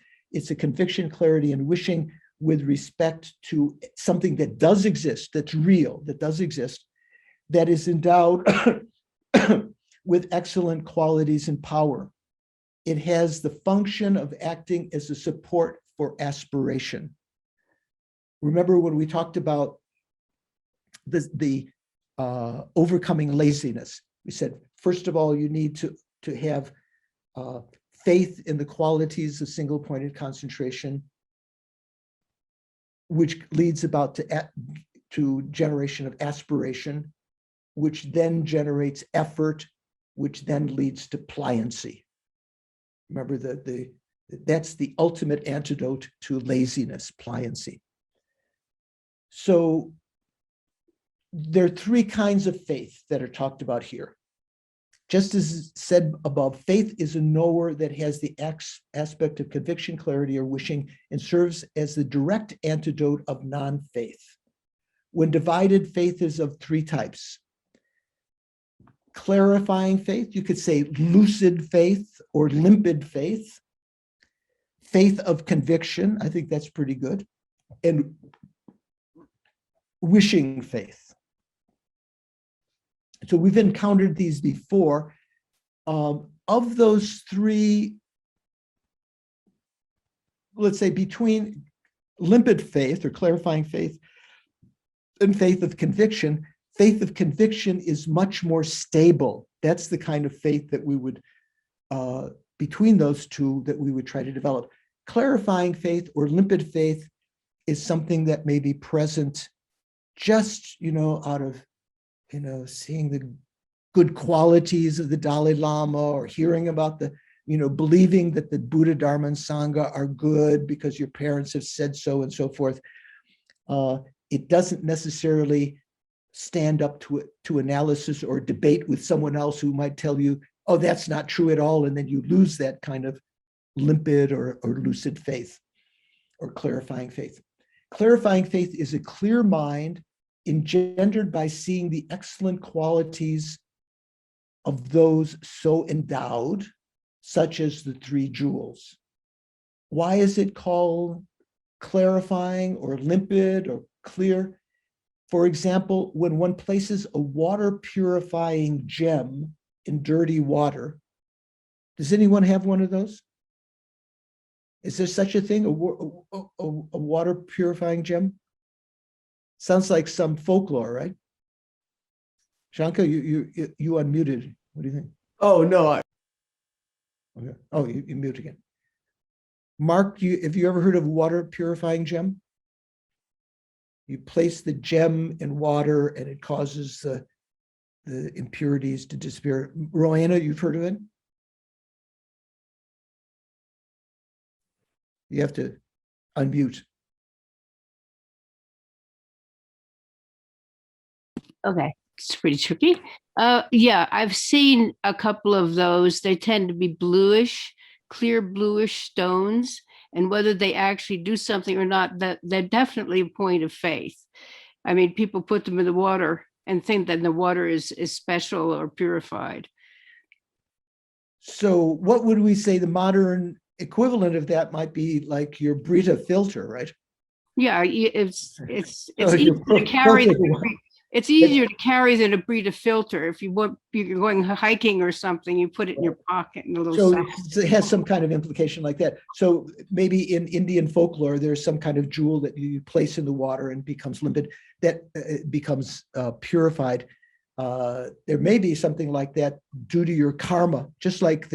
a conviction, clarity, and wishing with respect to something that does exist, that's real, that does exist, that is endowed with excellent qualities and power. It has the function of acting as a support for aspiration. Remember when we talked about the overcoming laziness, we said, first of all, you need to have faith in the qualities of single-pointed concentration, which leads about to generation of aspiration, which then generates effort, which then leads to pliancy. Remember that's the ultimate antidote to laziness, pliancy. So there are 3 kinds of faith that are talked about here. Just as said above, faith is a knower that has the aspect of conviction, clarity, or wishing, and serves as the direct antidote of non-faith. When divided, faith is of 3 types. Clarifying faith, you could say lucid faith or limpid faith. Faith of conviction, I think that's pretty good. And wishing faith. So we've encountered these before. Of those 3, let's say between limpid faith or clarifying faith and faith of conviction is much more stable. That's the kind of faith that we would, between those 2, that we would try to develop. Clarifying faith or limpid faith is something that may be present just, out of, seeing the good qualities of the Dalai Lama or hearing about the believing that the Buddha, Dharma, and Sangha are good because your parents have said so and so forth. It doesn't necessarily stand up to analysis or debate with someone else who might tell you, oh, that's not true at all. And then you lose that kind of limpid or lucid faith or clarifying faith. Clarifying faith is a clear mind engendered by seeing the excellent qualities of those so endowed, such as the three jewels. Why is it called clarifying or limpid or clear? For example, when one places a water purifying gem in dirty water, does anyone have one of those? Is there such a thing, a water purifying gem? Sounds like some folklore, right? Shankar, you unmuted. What do you think? Oh, no. Okay. Oh, you mute again. Mark, have you ever heard of water purifying gem? You place the gem in water and it causes the impurities to disappear. Roanna, you've heard of it? You have to unmute. Okay, it's pretty tricky. Yeah, I've seen a couple of those. They tend to be bluish, clear bluish stones. And whether they actually do something or not, that they're definitely a point of faith. I mean, people put them in the water and think that the water is special or purified. So what would we say the modern equivalent of that might be, like your Brita filter, right? Yeah, it's So easier to carry. It's easier to carry than a Brita filter. If you're going hiking or something, you put it in your pocket in a little. So it has some kind of implication like that. So maybe in Indian folklore, there's some kind of jewel that you place in the water and becomes limpid, that becomes purified. There may be something like that due to your karma, just like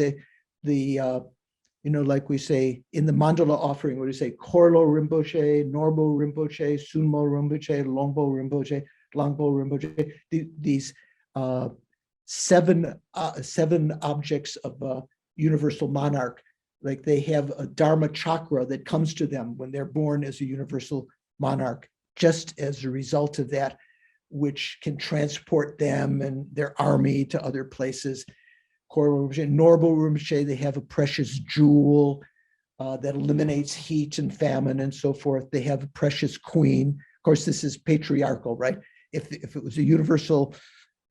like we say in the mandala offering, where we say Korlo Rinpoche, Norbo Rinpoche, Sunmo Rinpoche, Longbo Rinpoche, Longbo Rinpoche, these seven objects of universal monarch. Like they have a Dharma chakra that comes to them when they're born as a universal monarch, just as a result of that, which can transport them and their army to other places. Norbo Rinpoche, they have a precious jewel that eliminates heat and famine and so forth. They have a precious queen. Of course, this is patriarchal, right? If it was a universal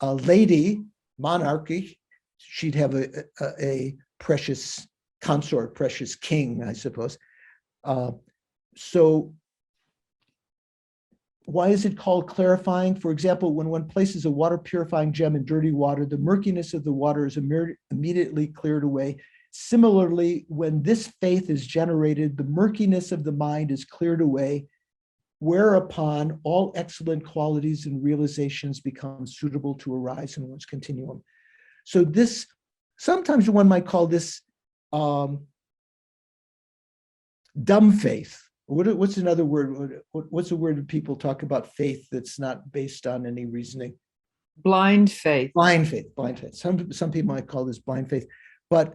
lady monarchy, she'd have a precious consort, precious king, I suppose. So why is it called clarifying? For example, when one places a water purifying gem in dirty water, the murkiness of the water is immediately cleared away. Similarly, when this faith is generated, the murkiness of the mind is cleared away, whereupon all excellent qualities and realizations become suitable to arise in one's continuum. So this, sometimes one might call this dumb faith. What's another word? What's a word that people talk about faith that's not based on any reasoning? Blind faith. Blind faith, blind faith. Some people might call this blind faith, but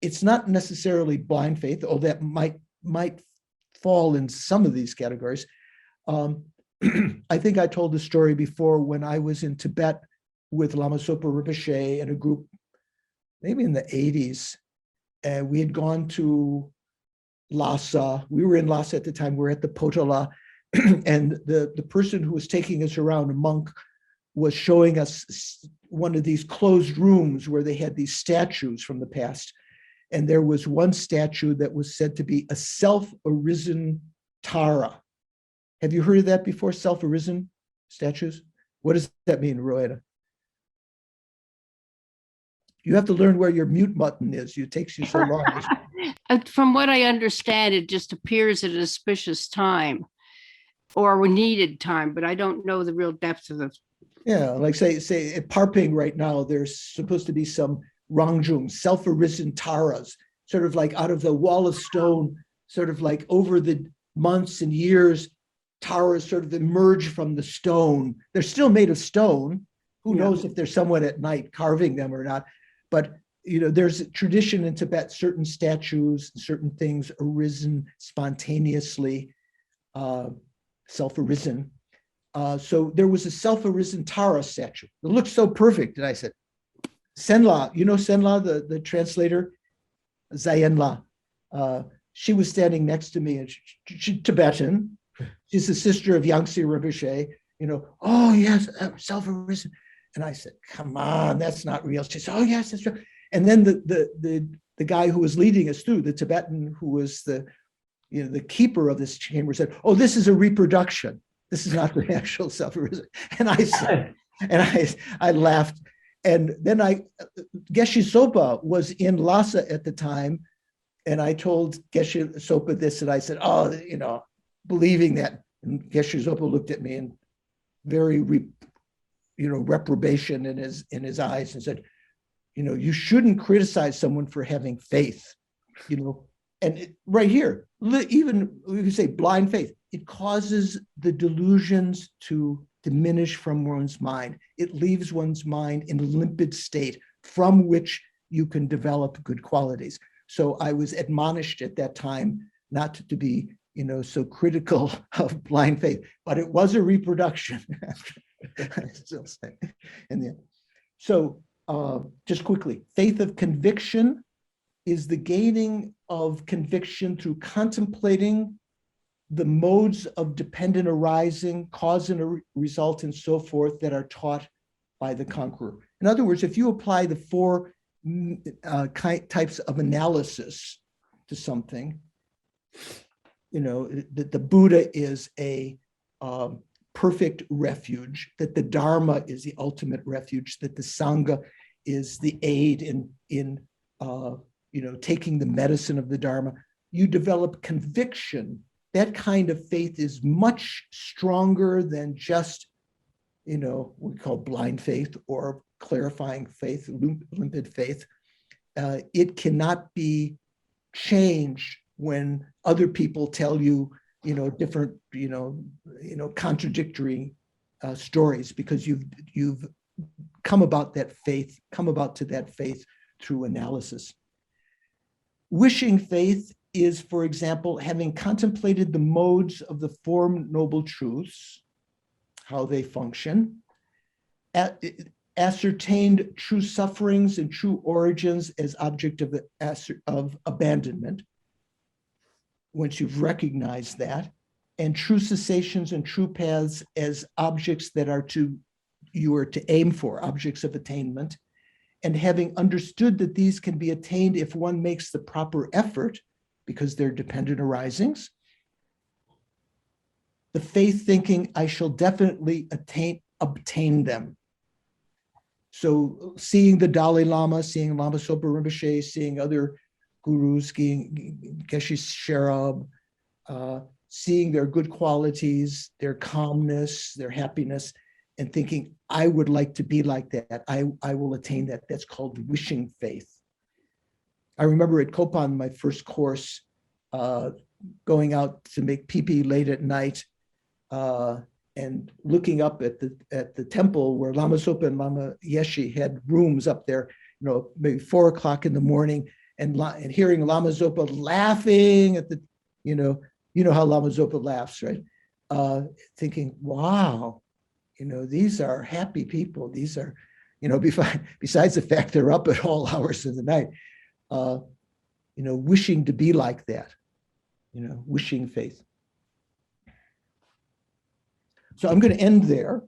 it's not necessarily blind faith, although that might fall in some of these categories. I think I told the story before when I was in Tibet with Lama Zopa Rinpoche and a group, maybe in the 80s. We had gone to Lhasa. We were in Lhasa at the time. We were at the Potala. And the person who was taking us around, a monk, was showing us one of these closed rooms where they had these statues from the past. And there was one statue that was said to be a self-arisen Tara. Have you heard of that before, self-arisen statues? What does that mean, Roeda? You have to learn where your mute button is. It takes you so long. From what I understand, it just appears at an auspicious time or a needed time, but I don't know the real depth of the. Yeah, like say at Parping right now, there's supposed to be some Rangjung, self-arisen Taras, sort of like out of the wall of stone, sort of like over the months and years, Taras sort of emerge from the stone. They're still made of stone. Who knows if there's someone at night carving them or not? But there's a tradition in Tibet, certain statues, certain things arisen spontaneously, self-arisen. So there was a self-arisen Tara statue. It looked so perfect. And I said, Senla, Senla, the translator, Zayenla. She was standing next to me, and she's Tibetan. She's the sister of Yangtze Rinpoche. Oh yes, self-arisen. And I said, come on, that's not real. She said, oh yes, that's real. And then the guy who was leading us through, the Tibetan who was the keeper of this chamber, said, oh, this is a reproduction. This is not the actual self-arisen. And I said, and I laughed. And then Geshe Sopa was in Lhasa at the time. And I told Geshe Sopa this, and I said, oh, believing that. And Geshe Sopa looked at me and very, reprobation in his eyes and said, you shouldn't criticize someone for having faith, and right here, even if you say blind faith, it causes the delusions to diminish from one's mind. It leaves one's mind in a limpid state from which you can develop good qualities. So I was admonished at that time not to be, so critical of blind faith, but it was a reproduction. I still say. And then, so just quickly, faith of conviction is the gaining of conviction through contemplating the modes of dependent arising, cause and a result, and so forth that are taught by the conqueror. In other words, if you apply the four types of analysis to something, the Buddha is a perfect refuge, that the Dharma is the ultimate refuge, that the Sangha is the aid in taking the medicine of the Dharma. You develop conviction. That kind of faith is much stronger than just, what we call blind faith or clarifying faith, limpid faith. It cannot be changed when other people tell you, different, contradictory stories, because you've come about to that faith through analysis. Wishing faith is, for example, having contemplated the modes of the Four Noble Truths, how they function, ascertained true sufferings and true origins as object of abandonment, once you've recognized that, and true cessations and true paths as objects that you are to aim for, objects of attainment, and having understood that these can be attained if one makes the proper effort, because they're dependent arisings. The faith thinking, I shall definitely obtain them. So seeing the Dalai Lama, seeing Lama Zopa Rinpoche, seeing other gurus, seeing Geshe Sherab, seeing their good qualities, their calmness, their happiness, and thinking, I would like to be like that. I will attain that. That's called wishing faith. I remember at Kopan, my first course, going out to make pee-pee late at night, and looking up at the temple where Lama Zopa and Lama Yeshe had rooms up there, maybe 4 o'clock in the morning, and hearing Lama Zopa laughing at the, how Lama Zopa laughs, right? Thinking, wow, these are happy people. These are, besides the fact they're up at all hours of the night, wishing to be like that, wishing faith. So I'm going to end there.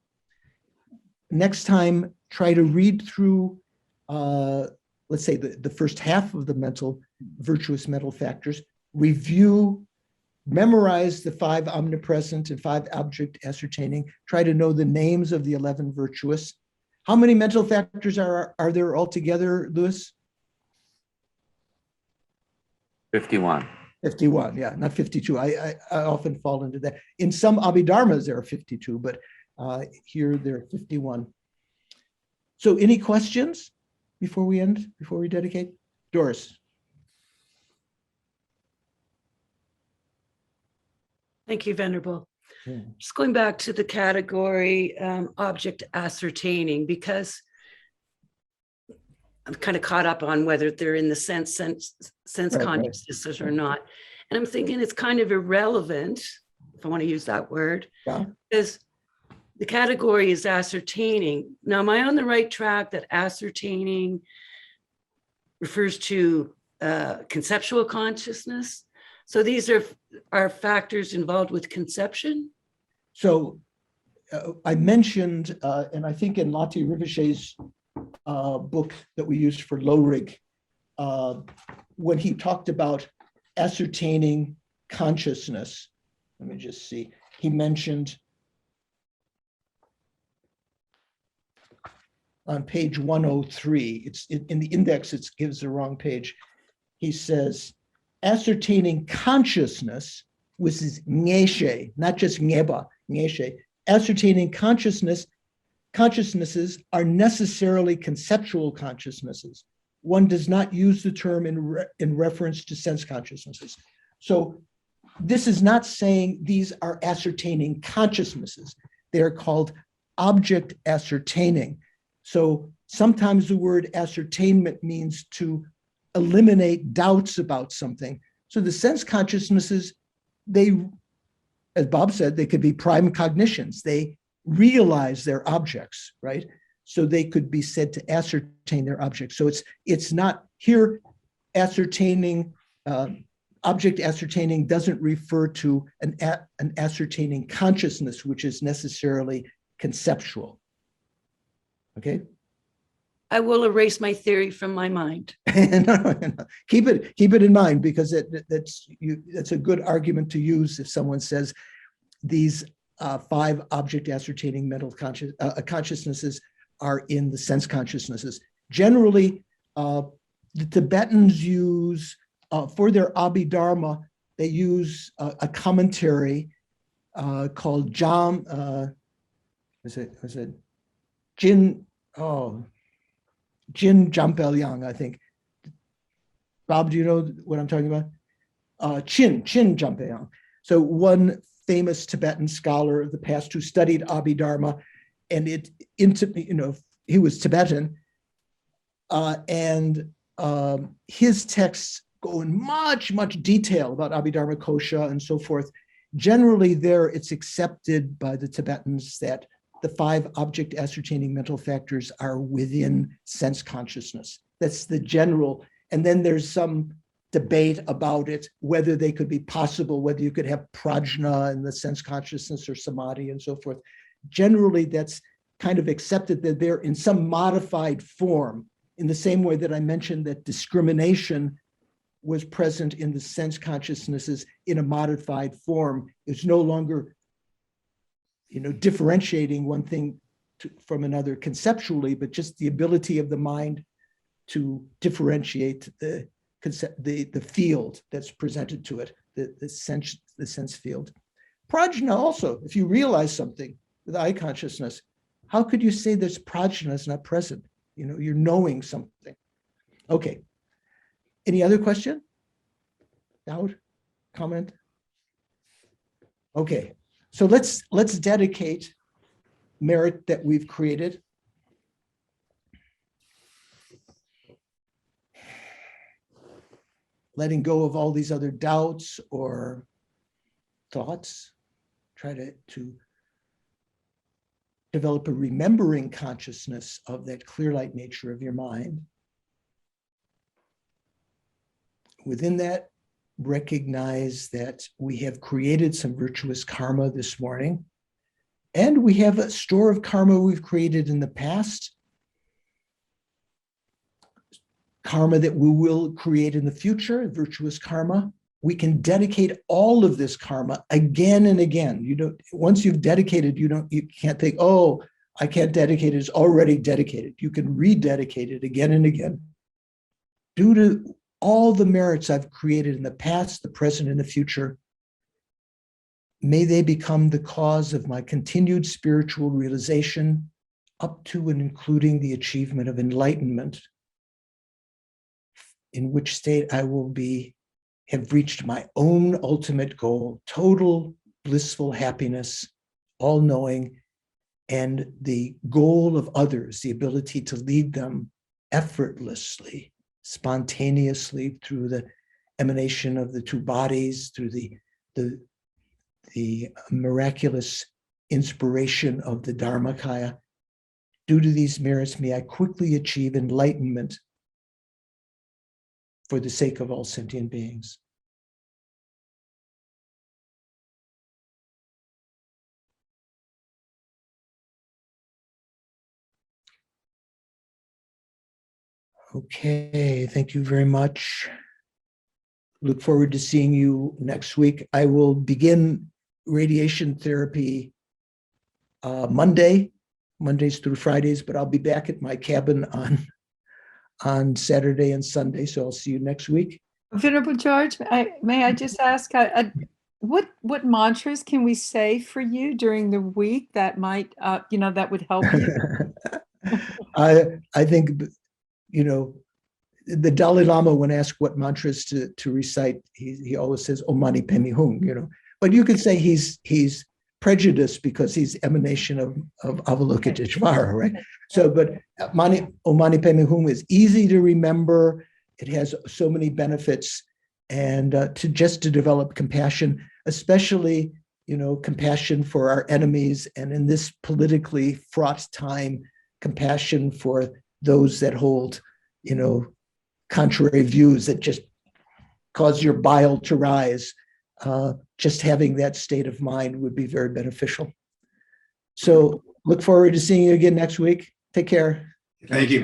Next time, try to read through, let's say, the first half of the virtuous mental factors, review, memorize the 5 omnipresent and 5 object ascertaining, try to know the names of the 11 virtuous. How many mental factors are there altogether, Louis? 51. 51, yeah, not 52. I often fall into that. In some Abhidharmas, there are 52, but here there are 51. So any questions before we end, before we dedicate? Doris. Thank you, Venerable. Yeah. Just going back to the category object ascertaining, because I'm kind of caught up on whether they're in the sense Right. consciousnesses or not. And I'm thinking it's kind of irrelevant, if I want to use that word, Yeah. because the category is ascertaining. Now, am I on the right track that ascertaining refers to conceptual consciousness? So these are factors involved with conception? So I mentioned, and I think in Lati Rinpoche's book that we used for Lorig, when he talked about ascertaining consciousness, let me just see, he mentioned on page 103, it's in the index, it gives the wrong page. He says, ascertaining consciousness, which is ngeshe, not just ngeba, ngeshe. Ascertaining consciousnesses are necessarily conceptual consciousnesses. One does not use the term in reference to sense consciousnesses. So this is not saying these are ascertaining consciousnesses. They are called object ascertaining. So sometimes the word ascertainment means to eliminate doubts about something. So the sense consciousnesses, they, as Bob said, they could be prime cognitions. They realize their objects, right? So they could be said to ascertain their objects. So it's not here ascertaining, object ascertaining doesn't refer to an ascertaining consciousness, which is necessarily conceptual. Okay. I will erase my theory from my mind. No. Keep it in mind, because that's a good argument to use if someone says these 5 object ascertaining mental consciousnesses are in the sense consciousnesses. Generally, the Tibetans use for their Abhidharma, they use a commentary called Jin Jampelyang, I think. Bob, do you know what I'm talking about? Chin Jampelyang. So one famous Tibetan scholar of the past who studied Abhidharma, and he was Tibetan, and his texts go in much detail about Abhidharma Kosha and so forth. Generally, there it's accepted by the Tibetans that the 5 object ascertaining mental factors are within sense consciousness. That's the general. And then there's some debate about it, whether they could be possible, whether you could have prajna in the sense consciousness or samadhi and so forth. Generally, that's kind of accepted that they're in some modified form, in the same way that I mentioned that discrimination was present in the sense consciousnesses in a modified form. It's no longer differentiating one thing from another conceptually, but just the ability of the mind to differentiate the field that's presented to it, the sense field. Prajna also, if you realize something with eye consciousness, how could you say there's prajna is not present? You're knowing something. Okay. Any other question? Doubt? Comment? Okay. So let's dedicate merit that we've created. Letting go of all these other doubts or thoughts. Try to develop a remembering consciousness of that clear light nature of your mind. Within that, recognize that we have created some virtuous karma this morning, and we have a store of karma we've created in the past, karma that we will create in the future, virtuous karma. We can dedicate all of this karma again and again. Once you've dedicated, you can't think, oh, I can't dedicate it, it's already dedicated. You can rededicate it again and again. Due to all the merits I've created in the past, the present, and the future, may they become the cause of my continued spiritual realization up to and including the achievement of enlightenment, in which state I will have reached my own ultimate goal, total blissful happiness, all-knowing, and the goal of others, the ability to lead them effortlessly, spontaneously through the emanation of the two bodies, through the miraculous inspiration of the Dharmakaya. Due to these merits, may I quickly achieve enlightenment for the sake of all sentient beings. Okay, thank you very much. Look forward to seeing you next week. I will begin radiation therapy Mondays through Fridays, but I'll be back at my cabin on Saturday and Sunday. So I'll see you next week. Venerable George, may I just ask, what mantras can we say for you during the week that might, that would help you? I think, the Dalai Lama, when asked what mantras to recite, he always says Om Mani Padme Hum, but you could say he's prejudiced because he's emanation of Avalokiteshvara, right? So, but Om Mani Padme Hum is easy to remember. It has so many benefits, and to develop compassion, especially, compassion for our enemies, and in this politically fraught time, compassion for those that hold, contrary views that just cause your bile to rise. Just having that state of mind would be very beneficial. So look forward to seeing you again next week. Take care. Thank you.